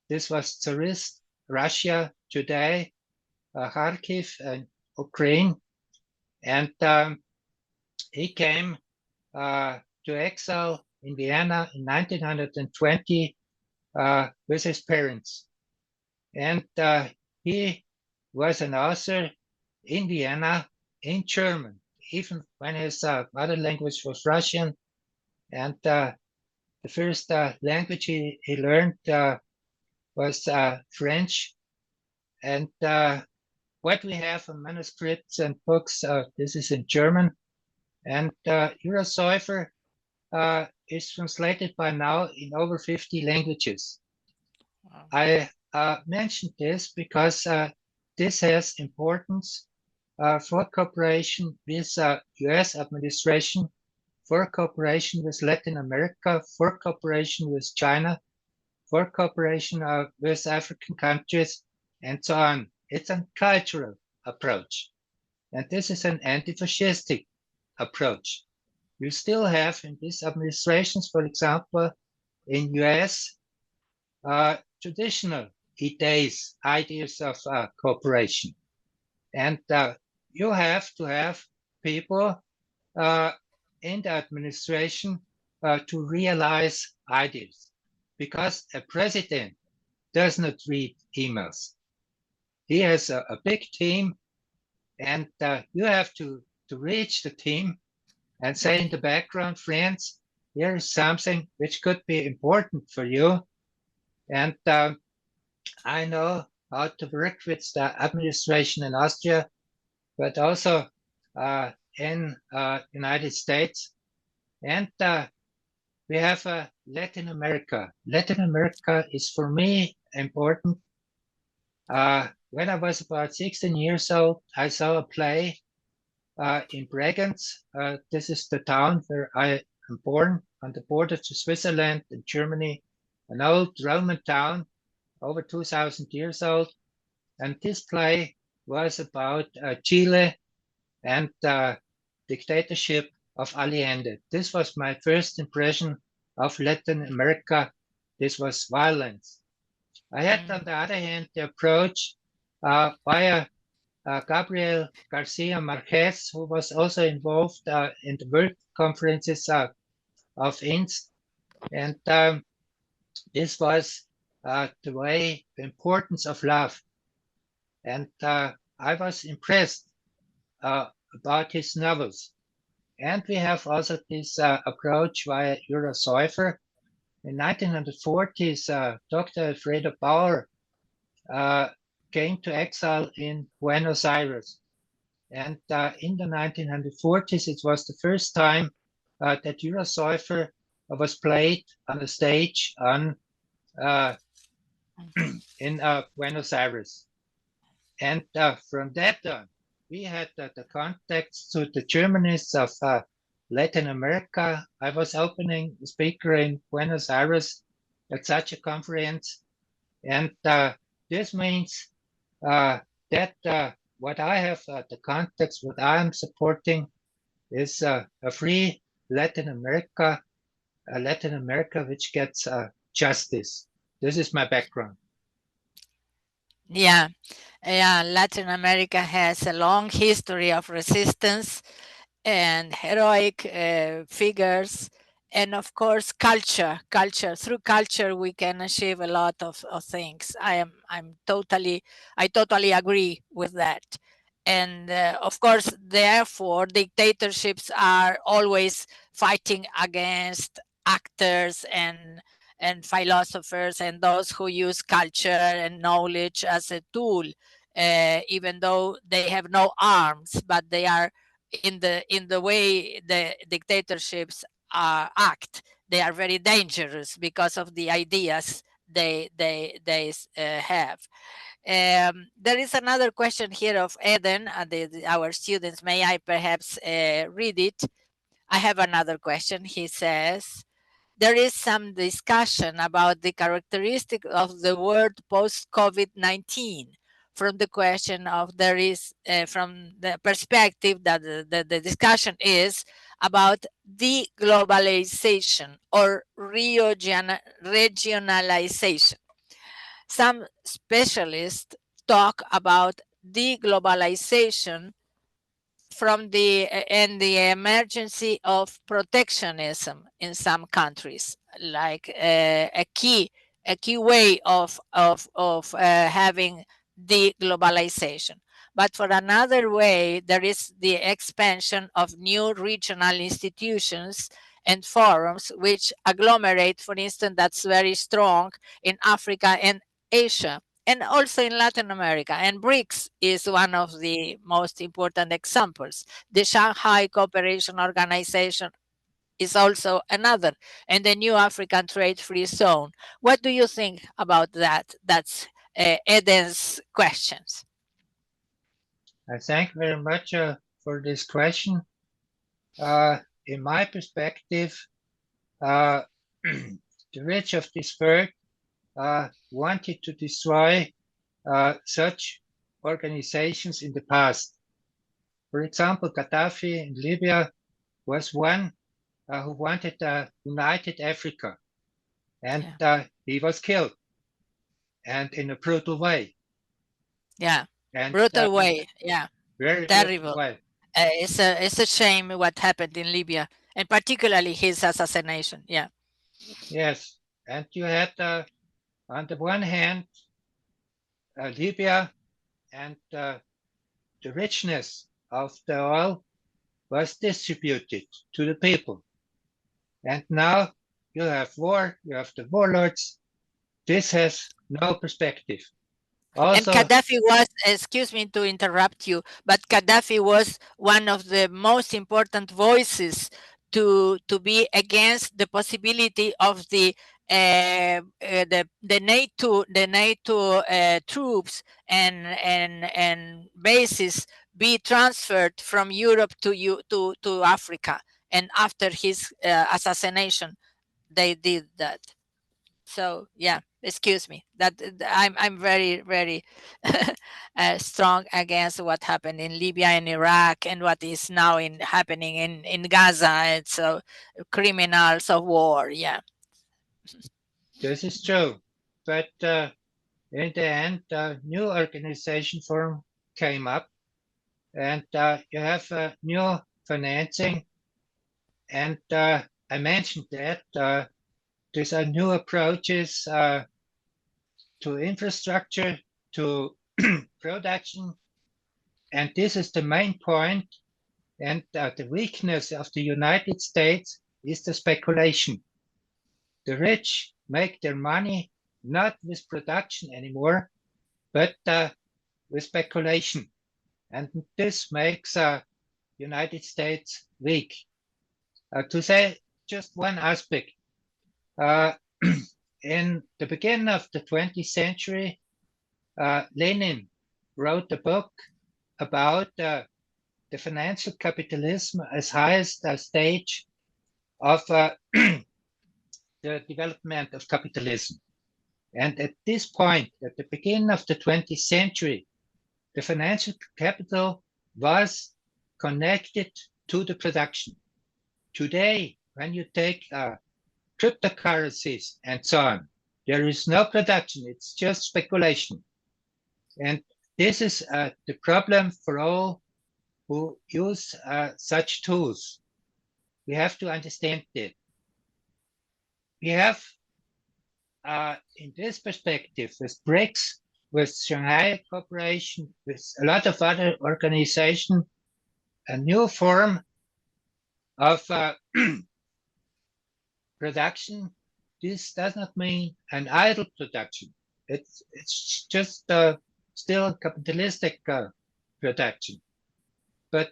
B: This was Tsarist Russia today, Kharkiv and Ukraine. And he came to exile in Vienna in 1920 with his parents. And he was an author in Vienna in German, even when his mother language was Russian. And the first language he learned was French. And what we have in manuscripts and books, this is in German. And Jura Seufer is translated by now in over 50 languages. Wow. I mentioned this because this has importance for cooperation with US administration, for cooperation with Latin America, for cooperation with China, for cooperation with African countries, and so on. It's a cultural approach. And this is an anti-fascistic approach. You still have in these administrations, for example, in US, traditional ideas of cooperation. And you have to have people in the administration to realize ideas, because a president does not read emails. He has a big team, and you have to reach the team and say in the background, friends, here is something which could be important for you. And I know how to work with the administration in Austria, but also in United States. And we have Latin America. Latin America is for me important. When I was about 16 years old, I saw a play in Bregenz. This is the town where I am born, on the border to Switzerland and Germany, an old Roman town, over 2,000 years old. And this play was about Chile and the dictatorship of Allende. This was my first impression of Latin America. This was violence. I had, on the other hand, the approach by Gabriel Garcia Marquez, who was also involved in the world conferences of INST. And this was the way, the importance of love. And I was impressed about his novels. And we have also this approach via Jura Seufer. In 1940s, Dr. Alfredo Bauer came to exile in Buenos Aires. And in the 1940s, it was the first time that Jura Seufer was played on a stage in Buenos Aires. And from that on, we had the contacts to the Germanists of Latin America. I was opening speaker in Buenos Aires at such a conference. And this means that what I have, the context, what I am supporting is a free Latin America, which gets justice. This is my background.
A: Yeah, Latin America has a long history of resistance and heroic figures, and of course culture. Through culture we can achieve a lot of things. I totally agree with that. And of course, therefore, dictatorships are always fighting against actors and and philosophers and those who use culture and knowledge as a tool, even though they have no arms, but they are in the way the dictatorships act. They are very dangerous because of the ideas they have. There is another question here of Eden, our students. May I perhaps read it? I have another question. He says, there is some discussion about the characteristic of the world post-COVID-19 from the question of there is, from the perspective that the discussion is about deglobalization or regionalization. Some specialists talk about deglobalization from the emergency of protectionism in some countries, like a key way of having deglobalization. But for another way, there is the expansion of new regional institutions and forums which agglomerate, for instance, that's very strong in Africa and Asia, and also in Latin America. And BRICS is one of the most important examples. The Shanghai Cooperation Organization is also another, and the new African Trade Free Zone. What do you think about that? That's Eden's questions.
B: I thank very much for this question. In my perspective, the rich of this world wanted to destroy such organizations in the past. For example, Gaddafi in Libya was one who wanted united Africa, and he was killed, and in a brutal way.
A: Yeah, and, brutal way. Yeah,
B: very
A: terrible.
B: Way.
A: It's a shame what happened in Libya, and particularly his assassination. Yeah.
B: Yes, and you had on the one hand Libya, and the richness of the oil was distributed to the people. And now you have war, you have the warlords. This has no perspective. Also,
A: and Gaddafi was, excuse me to interrupt you, but Gaddafi was one of the most important voices to be against the possibility of the NATO troops and bases be transferred from Europe to Africa. And after his assassination, they did that. So yeah, excuse me. That I'm very strong against what happened in Libya and Iraq and what is now happening in Gaza. It's criminals of war. Yeah.
B: This is true, but in the end, a new organization form came up, and you have new financing, and I mentioned that these are new approaches to infrastructure, to production, and this is the main point. And the weakness of the United States is the speculation. The rich make their money not with production anymore, but with speculation. And this makes United States weak. To say just one aspect, in the beginning of the 20th century, Lenin wrote a book about the financial capitalism as highest stage of the development of capitalism. And at this point, at the beginning of the 20th century, the financial capital was connected to the production. Today, when you take cryptocurrencies and so on, there is no production, it's just speculation. And this is the problem for all who use such tools. We have to understand that. We have, in this perspective, with BRICS, with Shanghai Cooperation, with a lot of other organizations, a new form of production this does not mean an idle production. It's just still capitalistic production, but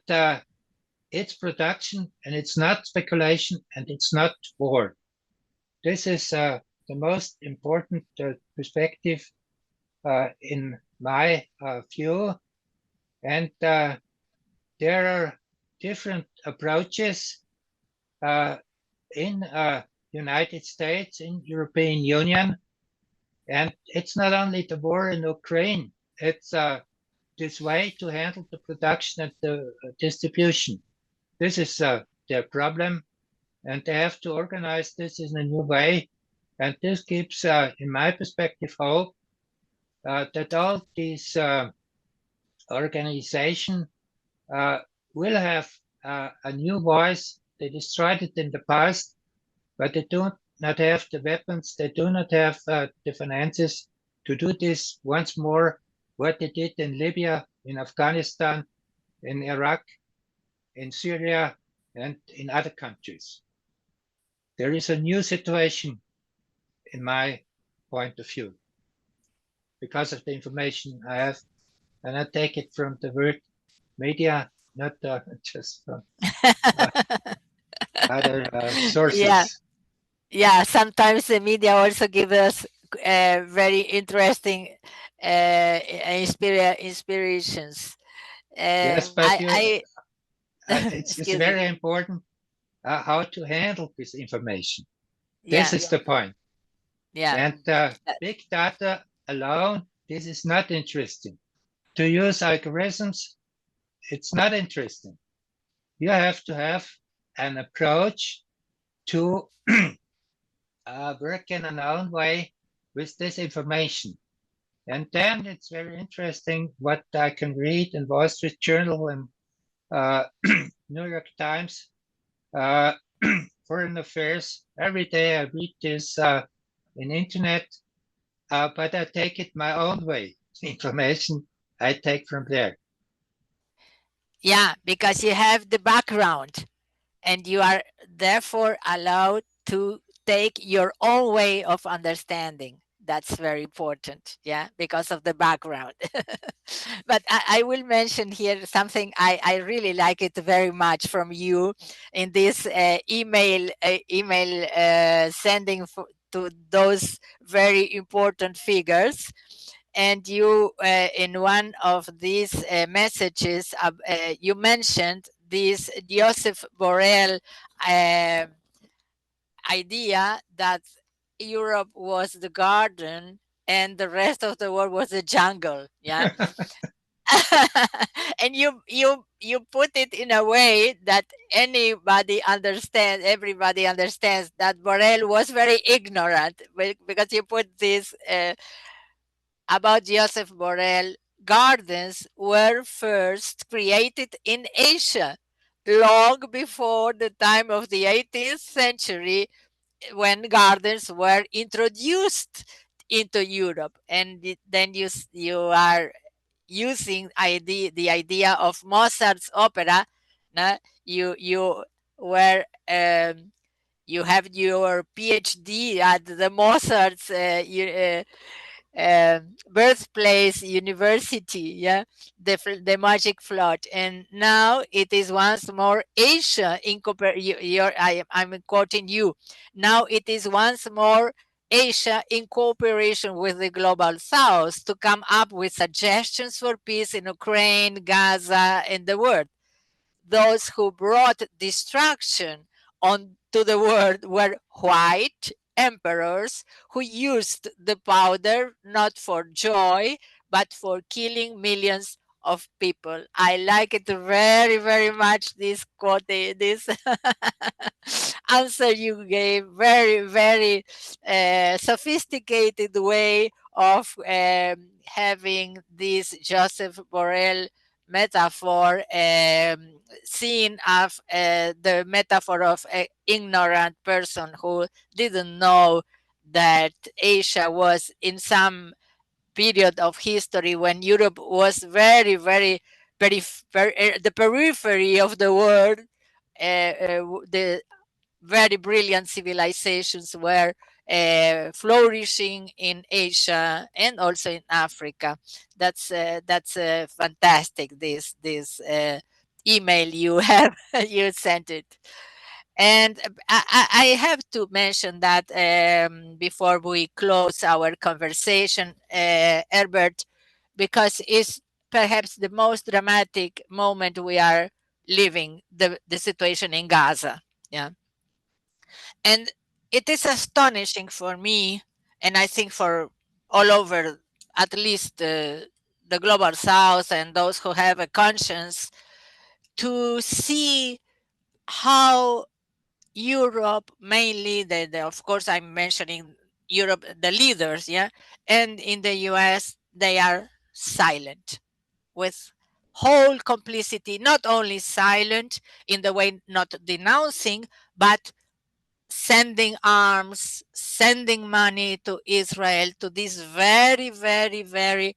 B: it's production and it's not speculation and it's not war. This is the most important perspective in my view, and there are different approaches in United States, in European Union, and it's not only the war in Ukraine, it's this way to handle the production and the distribution. This is their problem, and they have to organize this in a new way. And this gives, in my perspective, hope that all these organizations will have a new voice. They destroyed it in the past, but they do not have the weapons, they do not have the finances to do this once more, what they did in Libya, in Afghanistan, in Iraq, in Syria, and in other countries. There is a new situation in my point of view because of the information I have, and I take it from the word media, not just from other sources.
A: Yeah. Yeah, sometimes the media also give us very interesting inspirations.
B: Yes, but
A: I
B: it's
A: excuse me.
B: very important how to handle this information. This
A: Yeah,
B: is the point.
A: yeah,
B: And big data alone, this is not interesting. To use algorithms, it's not interesting. You have to have an approach to work in an own way with this information. And then it's very interesting what I can read in Wall Street Journal and New York Times, Foreign Affairs. Every day I read this in internet, but I take it my own way. Information I take from there.
A: yeah, because you have the background and you are therefore allowed to take your own way of understanding. That's very important, yeah, because of the background. But I will mention here something I really like it very much from you in this email sending to those very important figures. And you, in one of these messages, you mentioned this Joseph Borrell uh, idea that Europe was the garden and the rest of the world was the jungle. Yeah. And you put it in a way that everybody understands that Borrell was very ignorant, because you put this about Joseph Borrell. Gardens were first created in Asia long before the time of the 18th century, when gardens were introduced into Europe. And then you are using the idea of Mozart's opera. No? You were you have your PhD at the Mozart's birthplace university, yeah, the magic flood, and now it is once more Asia in I'm quoting you. Now it is once more Asia in cooperation with the global south to come up with suggestions for peace in Ukraine, Gaza, and the world. Those who brought destruction onto the world were white emperors who used the powder not for joy but for killing millions of people. I like it very, very much. This quote, this answer you gave, very, very sophisticated way of having this Joseph Borrell metaphor, seen as the metaphor of an ignorant person who didn't know that Asia was in some period of history when Europe was very, very, the periphery of the world. The very brilliant civilizations were flourishing in Asia and also in Africa. That's fantastic. This email you have you sent it. And I have to mention that before we close our conversation, Herbert, because it's perhaps the most dramatic moment we are living, the situation in Gaza. Yeah. And it is astonishing for me, and I think for all over, at least the global south and those who have a conscience, to see how Europe, mainly, of course, I'm mentioning Europe, the leaders, yeah, and in the US, they are silent with whole complicity, not only silent in the way not denouncing, but sending arms, sending money to Israel, to this very, very, very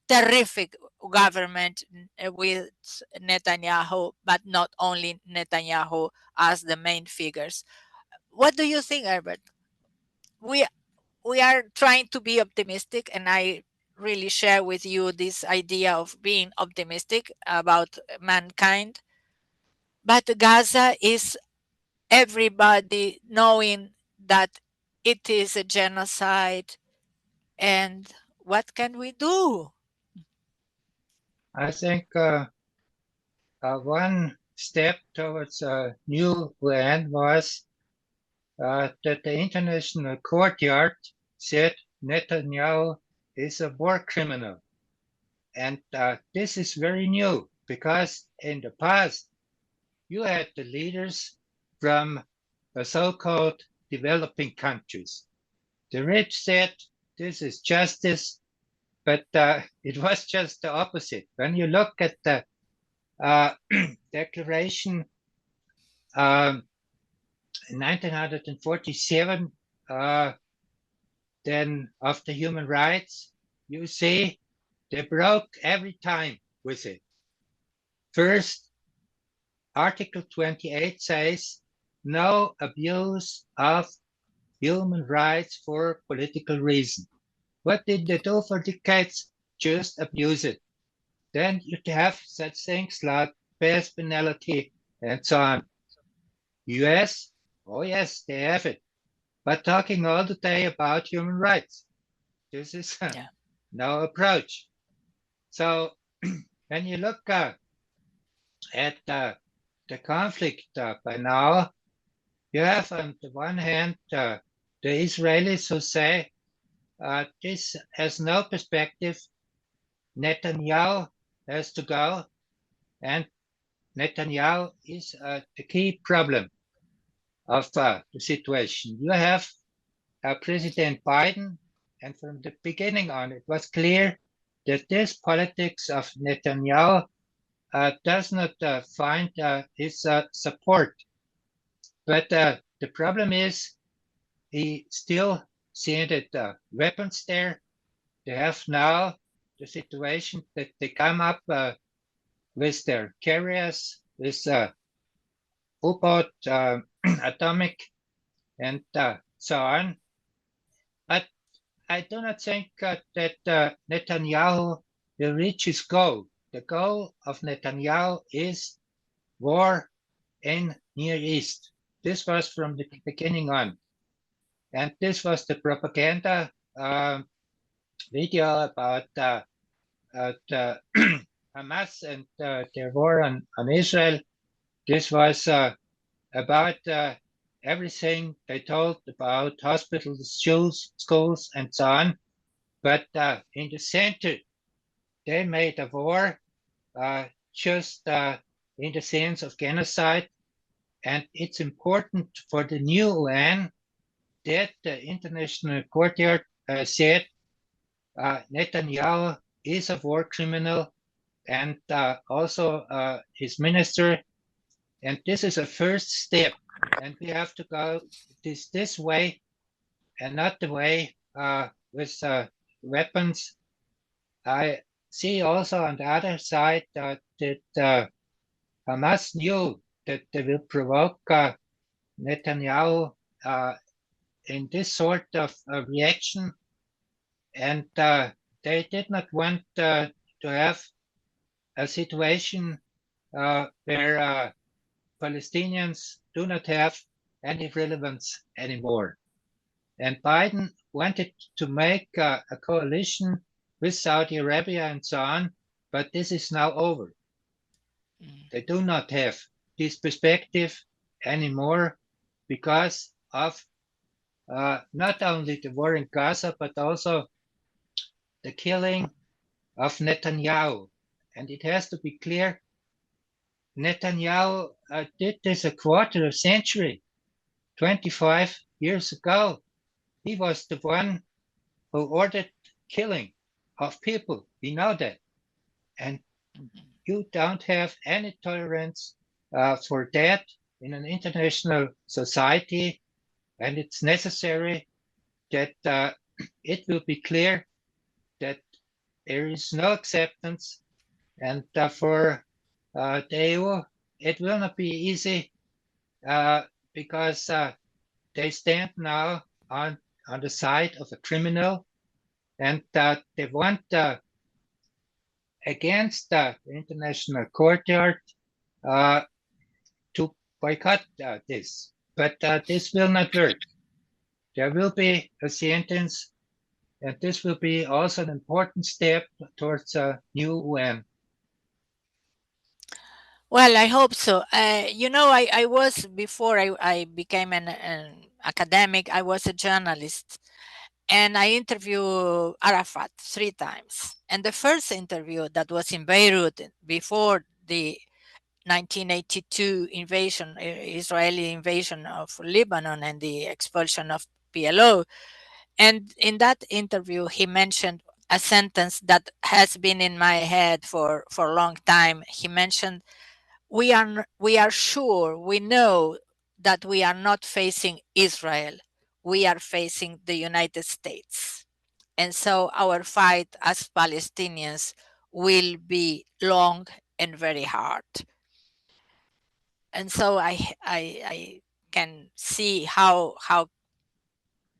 A: terrific government with Netanyahu, but not only Netanyahu as the main figures. What do you think, Herbert? We we are trying to be optimistic, and I really share with you this idea of being optimistic about mankind. But Gaza is everybody knowing that it is a genocide, and what can we do?
B: I think one step towards a new UN was that the International Courtyard said Netanyahu is a war criminal. And this is very new because in the past, you had the leaders from the so-called developing countries. The rich said this is justice, but it was just the opposite. When you look at the declaration in 1947, then of the human rights, you see they broke every time with it. First, Article 28 says no abuse of human rights for political reason. What did they do for decades? Just abuse it. Then you have such things like death penalty and so on. US, oh yes, they have it. But talking all the day about human rights. This is
A: Yeah.
B: no approach. So when you look at the conflict by now, you have on the one hand the Israelis who say this has no perspective. Netanyahu has to go, and Netanyahu is the key problem of the situation. You have President Biden, and from the beginning on, it was clear that this politics of Netanyahu does not find his support. But the problem is he still sent weapons there. They have now the situation that they come up with their carriers, with U-boat, atomic, and so on. But I do not think that Netanyahu will reach his goal. The goal of Netanyahu is war in Near East. This was from the beginning on. And this was the propaganda video about Hamas and their war on Israel. This was about everything they told about hospitals, schools, and so on. But in the center, they made a war just in the sense of genocide. And it's important for the new UN that the International Courtyard said Netanyahu is a war criminal, and also his minister. And this is a first step. And we have to go this way and not the way with weapons. I see also on the other side that Hamas knew that they will provoke Netanyahu in this sort of reaction, and they did not want to have a situation where Palestinians do not have any relevance anymore. And Biden wanted to make a coalition with Saudi Arabia and so on, but this is now over. They do not have this perspective anymore because of not only the war in Gaza, but also the killing of Netanyahu. And it has to be clear, Netanyahu did this a quarter of a century, 25 years ago. He was the one who ordered killing of people. We know that. And you don't have any tolerance for that in an international society. And it's necessary that it will be clear that there is no acceptance. And for the EU, it will not be easy because they stand now on the side of a criminal, and they want against the international courtyard to boycott this. But this will not work. There will be a sentence, and this will be also an important step towards a new UN.
A: Well, I hope so. I was, before I became an academic, I was a journalist, and I interviewed Arafat 3 times. And the first interview, that was in Beirut before the 1982 invasion, Israeli invasion of Lebanon and the expulsion of PLO. And in that interview, he mentioned a sentence that has been in my head for a long time. He mentioned, we are sure, we know that we are not facing Israel, we are facing the United States. And so our fight as Palestinians will be long and very hard. And so I can see how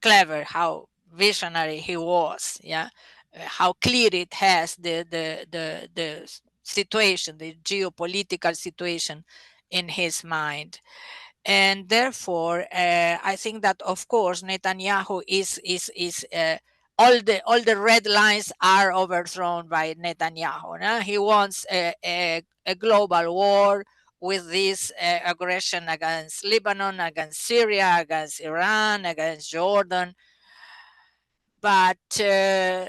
A: clever, how visionary he was. Yeah, how clear it has the situation, the geopolitical situation in his mind. And therefore, I think that, of course, Netanyahu is all the red lines are overthrown by Netanyahu. No? He wants a global war with this aggression against Lebanon, against Syria, against Iran, against Jordan. But the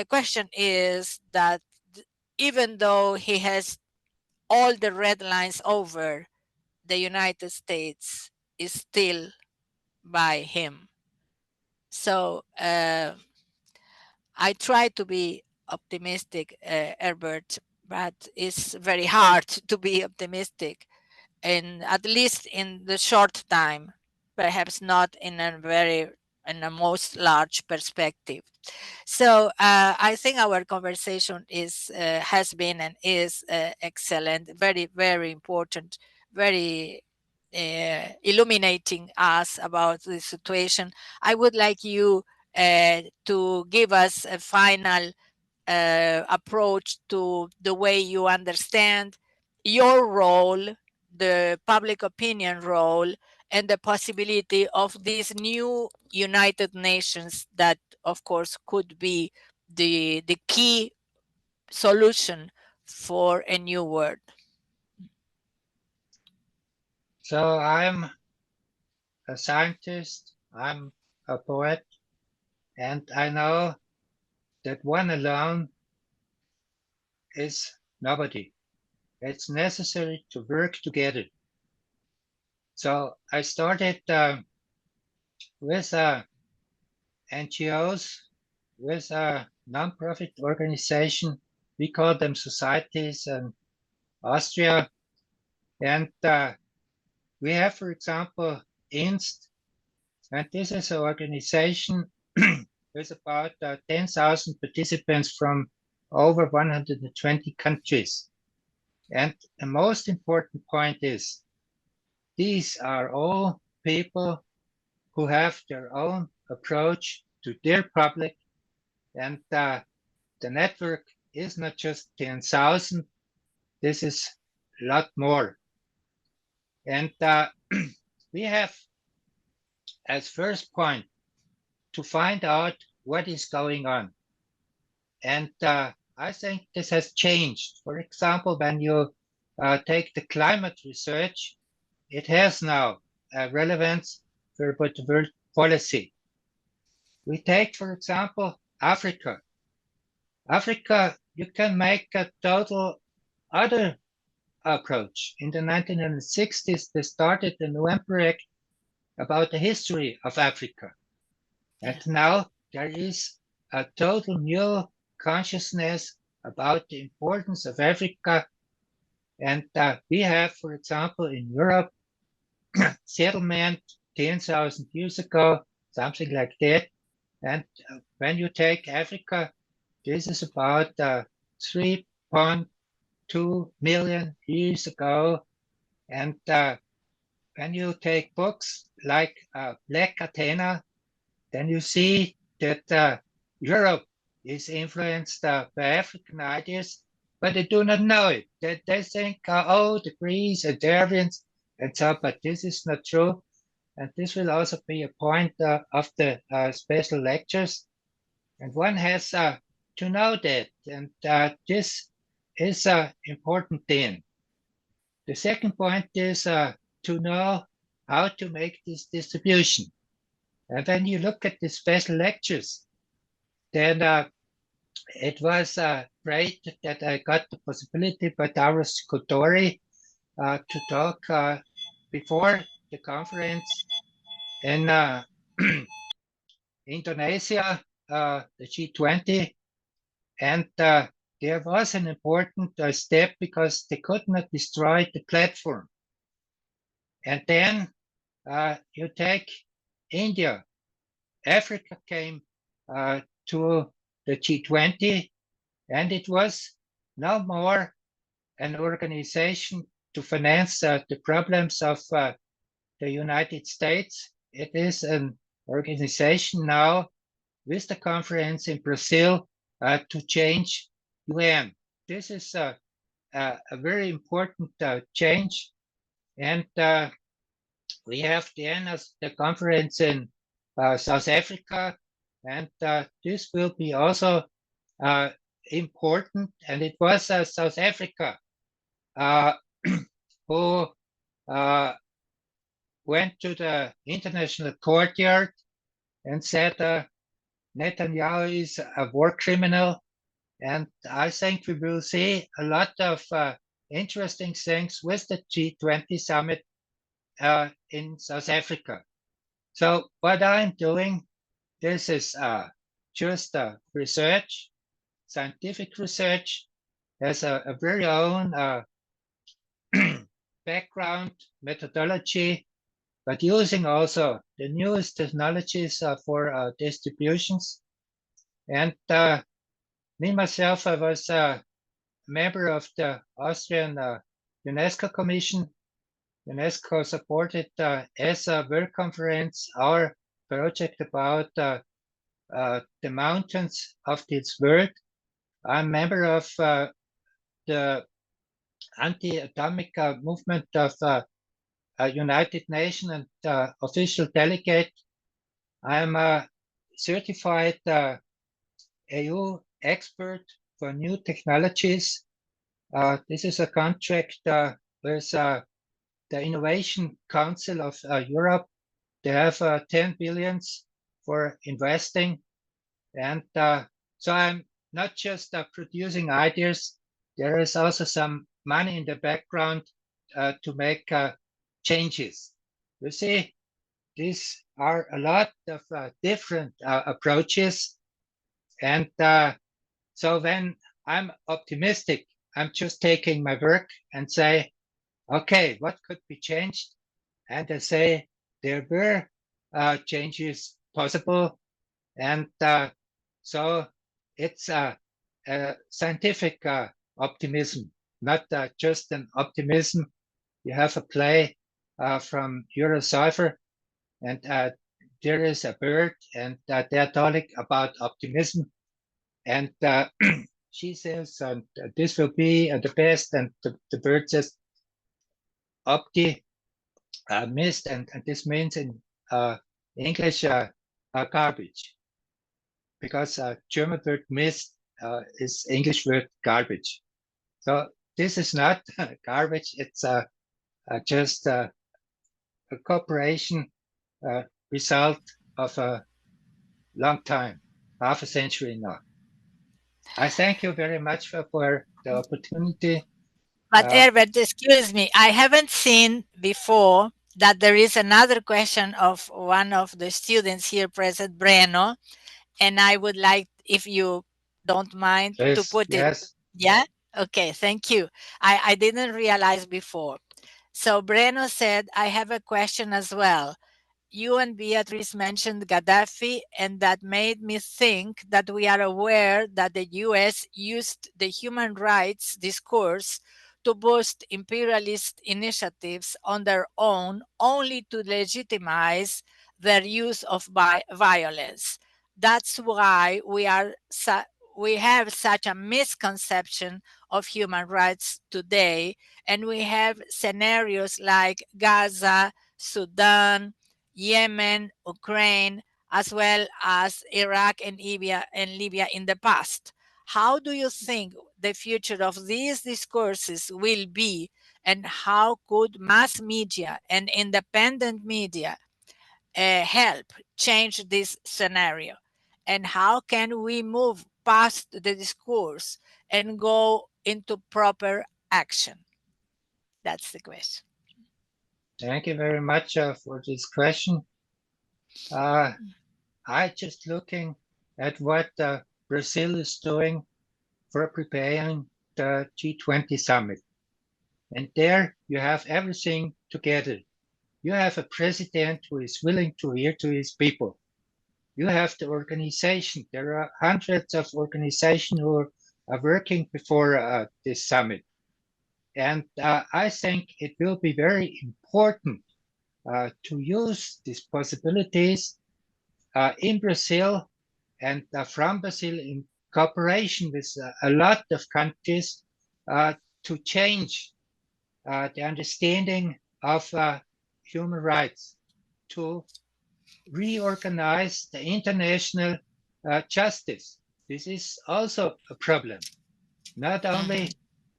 A: question is that even though he has all the red lines over, the United States is still by him. So I try to be optimistic, Herbert, but it's very hard to be optimistic, and at least in the short time, perhaps not in a most large perspective. So I think our conversation has been and is excellent, very, very important, very illuminating us about the situation. I would like you to give us a final approach to the way you understand your role, the public opinion role, and the possibility of these new United Nations that, of course, could be the key solution for a new world.
B: So I'm a scientist, I'm a poet, and I know that one alone is nobody. It's necessary to work together. So I started with NGOs, with a non-profit organization. We call them societies in Austria. And we have, for example, INST, and this is an organization with about 10,000 participants from over 120 countries. And the most important point is, these are all people who have their own approach to their public, and the network is not just 10,000, this is a lot more. And we have as first point to find out what is going on. And I think this has changed. For example, when you take the climate research, it has now relevance for the world policy. We take, for example, Africa. Africa, you can make a total other approach. In the 1960s, they started the November project about the history of Africa. And now there is a total new consciousness about the importance of Africa. And we have, for example, in Europe, settlement 10,000 years ago, something like that. And when you take Africa, this is about 3.2 million years ago. And when you take books like Black Athena, then you see that Europe is influenced by African ideas, but they do not know it. They think, oh, the Greeks and the Aryans and so, but this is not true. And this will also be a point of the special lectures. And one has to know that, and this is an important thing. The second point is to know how to make this distribution. And when you look at the special lectures, then it was great that I got the possibility by Taurus Kotori to talk before the conference in Indonesia, the G20. And there was an important step because they could not destroy the platform. And then you take India. Africa came to the G20, and it was no more an organization to finance the problems of the United States. It is an organization now with the conference in Brazil to change UN. This is a very important change. And we have the conference in South Africa, and this will be also important. And it was South Africa who went to the international courtyard and said Netanyahu is a war criminal. And I think we will see a lot of interesting things with the G20 summit in South Africa. So what I'm doing, this is just research, scientific research, has a very own background methodology, but using also the newest technologies for distributions. And me, myself, I was a member of the Austrian UNESCO Commission. UNESCO supported as a World Conference our project about the mountains of this world. I'm a member of the anti-atomic movement of United Nations and official delegate. I'm a certified EU expert for new technologies. This is a contract with the Innovation Council of Europe. They have 10 billions for investing. And so I'm not just producing ideas, there is also some money in the background to make changes. You see, these are a lot of different approaches. And so when I'm optimistic, I'm just taking my work and say, okay, what could be changed? And I say there were changes possible. And so it's a scientific optimism, not just an optimism. You have a play from Eurocipher, and there is a bird, and they're talking about optimism. And she says, this will be the best. And the bird says, opti mist, and this means in English garbage, because German word mist is English word garbage. So this is not garbage, it's just a cooperation result of a long time, half a century now. I thank you very much for the opportunity.
A: But Herbert, excuse me, I haven't seen before that there is another question of one of the students here present, Breno, and I would like, if you don't mind, to
B: Yes,
A: put it.
B: yes.
A: Yeah? Okay, thank you. I didn't realize before. So Breno said, I have a question as well. You and Beatrice mentioned Gaddafi, and that made me think that we are aware that the US used the human rights discourse to boost imperialist initiatives on their own, only to legitimize their use of violence. That's why we have such a misconception of human rights today, and we have scenarios like Gaza, Sudan, Yemen, Ukraine, as well as Iraq and Libya in the past. How do you think the future of these discourses will be, and how could mass media and independent media help change this scenario? And how can we move past the discourse and go into proper action? That's the question.
B: Thank you very much for this question. I just looking at what Brazil is doing for preparing the G20 summit. And there you have everything together. You have a president who is willing to hear to his people. You have the organization. There are hundreds of organizations who are working before this summit. And I think it will be very important to use these possibilities in Brazil and from Brazil in cooperation with a lot of countries to change the understanding of human rights, to reorganize the international justice. This is also a problem. Not only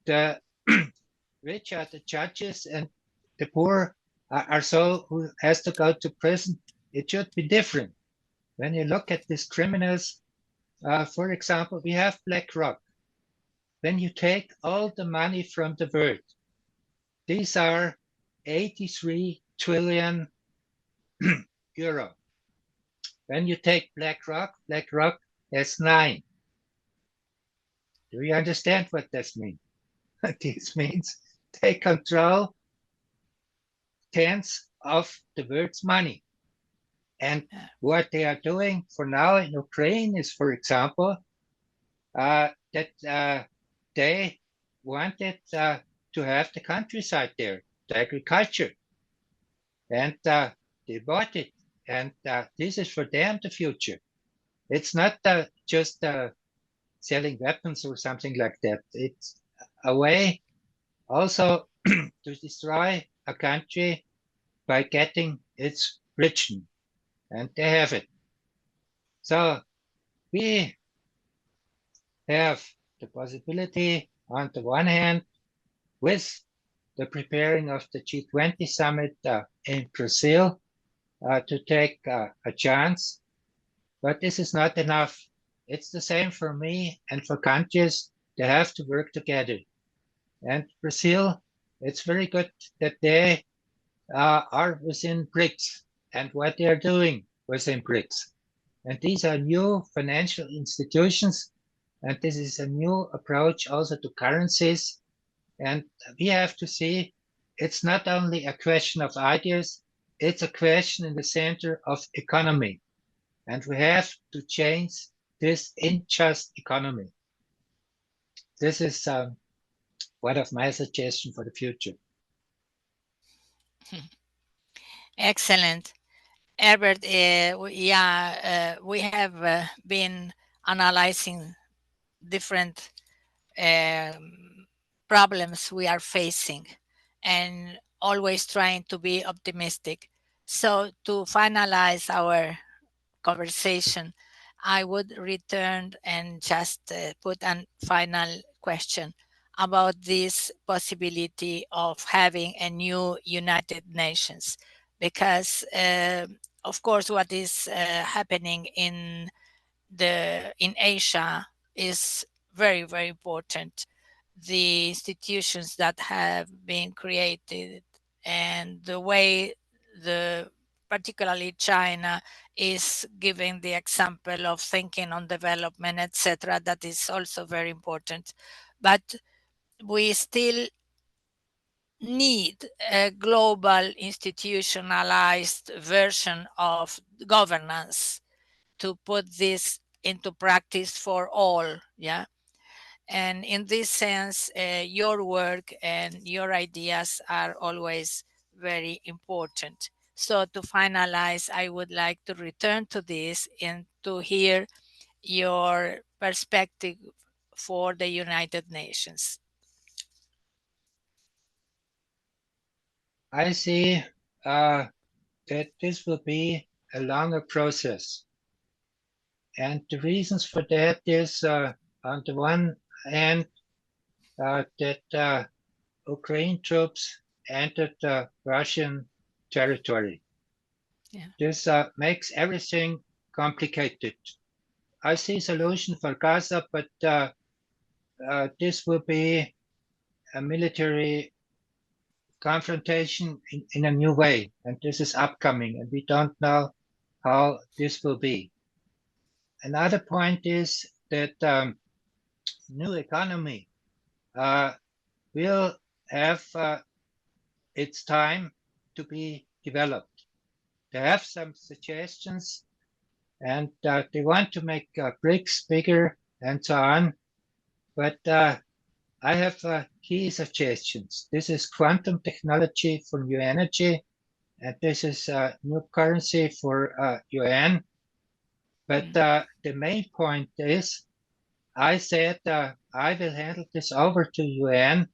B: the rich are the judges and the poor are so who has to go to prison. It should be different. When you look at these criminals, for example, we have BlackRock. When you take all the money from the world, these are 83 trillion euro. When you take BlackRock, BlackRock has 9. Do you understand what this means? This means they control tenths of the world's money. And what they are doing for now in Ukraine is, for example, that they wanted to have the countryside there, the agriculture, and they bought it. And this is for them the future. It's not just selling weapons or something like that. It's a way also to destroy a country by getting its religion, and they have it. So we have the possibility, on the one hand, with the preparing of the G20 summit in Brazil, to take a chance, but this is not enough. It's the same for me and for countries. They have to work together. And Brazil, it's very good that they are within BRICS and what they are doing within BRICS. And these are new financial institutions, and this is a new approach also to currencies. And we have to see it's not only a question of ideas, it's a question in the center of economy. And we have to change this unjust economy. This is one of my suggestions for the future.
A: Excellent. Herbert, we have been analyzing different problems we are facing and always trying to be optimistic. So to finalize our conversation, I would return and just put a final question about this possibility of having a new United Nations, because of course what is happening in Asia is very, very important. The institutions that have been created and the way the particularly China is giving the example of thinking on development, etc. That is also very important. But we still need a global institutionalized version of governance to put this into practice for all. Yeah. And in this sense, your work and your ideas are always very important. So to finalize, I would like to return to this and to hear your perspective for the United Nations.
B: I see that this will be a longer process. And the reasons for that is, on the one hand, that Ukraine troops entered Russian territory.
A: Yeah.
B: This makes everything complicated. I see a solution for Gaza, but this will be a military confrontation in a new way, and this is upcoming, and we don't know how this will be. Another point is that new economy will have its time to be developed. They have some suggestions, and they want to make BRICS bigger and so on. But I have key suggestions. This is quantum technology for new energy, and this is a new currency for UN. But the main point is, I said I will handle this over to UN,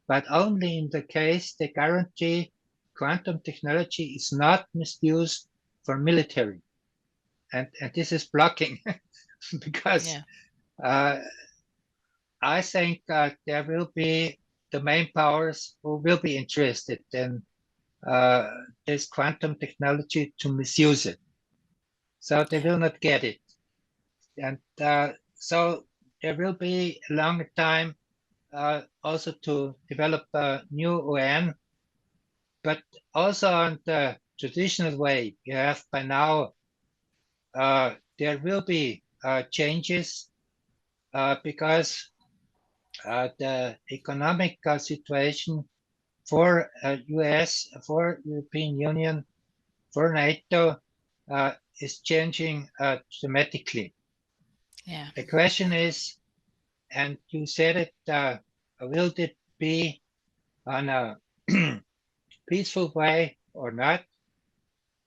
B: but only in the case they guarantee quantum technology is not misused for military. And this is blocking because I think there will be the main powers who will be interested in this quantum technology to misuse it. So they will not get it. And so there will be a longer time also to develop a new UN, but also on the traditional way. You have by now, there will be changes because the economic situation for US, for European Union, for NATO is changing dramatically.
A: Yeah.
B: The question is, and you said it, will it be on a peaceful way or not?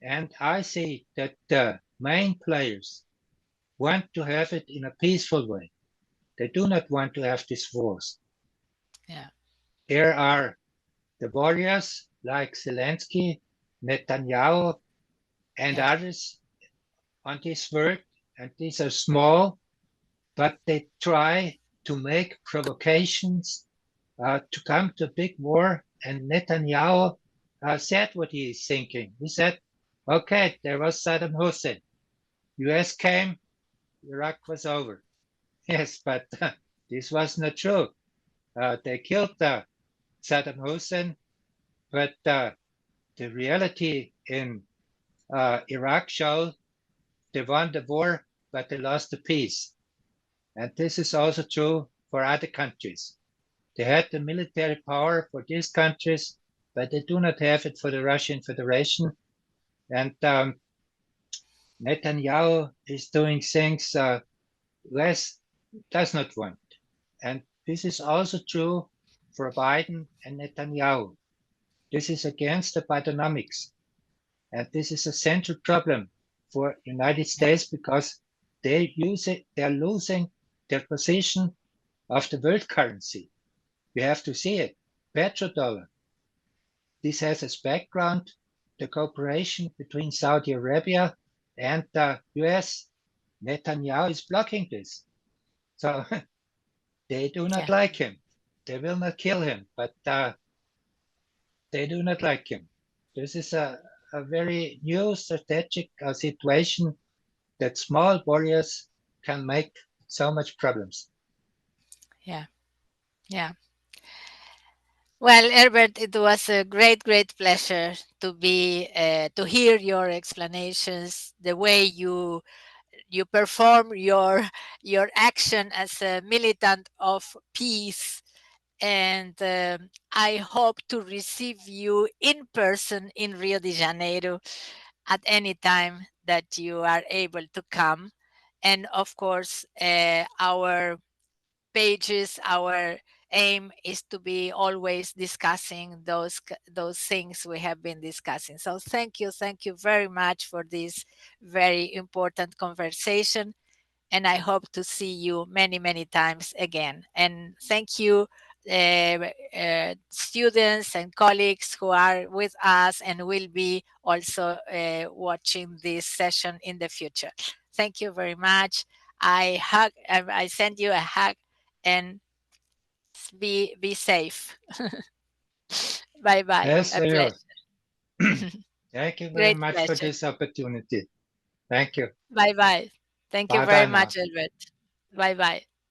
B: And I see that the main players want to have it in a peaceful way. They do not want to have these wars.
A: Yeah.
B: There are the warriors like Zelensky, Netanyahu, and others on this work, and these are small, but they try to make provocations to come to a big war. And Netanyahu said what he is thinking. He said, okay, there was Saddam Hussein. US came, Iraq was over. Yes, but this was not true. They killed Saddam Hussein, but the reality in Iraq showed they won the war, but they lost the peace. And this is also true for other countries. They had the military power for these countries, but they do not have it for the Russian Federation. And Netanyahu is doing things West does not want. And this is also true for Biden and Netanyahu. This is against the Bidenomics. And this is a central problem for United States because they're losing their position of the world currency. We have to see it. Petrodollar. This has as background the cooperation between Saudi Arabia and the US. Netanyahu is blocking this. So they do not like him. They will not kill him, but they do not like him. This is a very new strategic situation that small warriors can make so much problems.
A: Yeah. Yeah. Well, Herbert, it was a great, great pleasure to be to hear your explanations, the way you perform your action as a militant of peace, and I hope to receive you in person in Rio de Janeiro at any time that you are able to come. And of course, our pages, our aim is to be always discussing those things we have been discussing. So thank you very much for this very important conversation, and I hope to see you many, many times again. And thank you, students and colleagues who are with us and will be also watching this session in the future. Thank you very much. I send you a hug, and be safe. Bye bye.
B: Yes,
A: A
B: Senor.
A: pleasure.
B: Thank you very
A: Great
B: much for
A: pleasure.
B: this opportunity. Thank you.
A: Bye bye. Thank you
B: Bye
A: very
B: bye
A: much,
B: now.
A: Albert. Bye bye.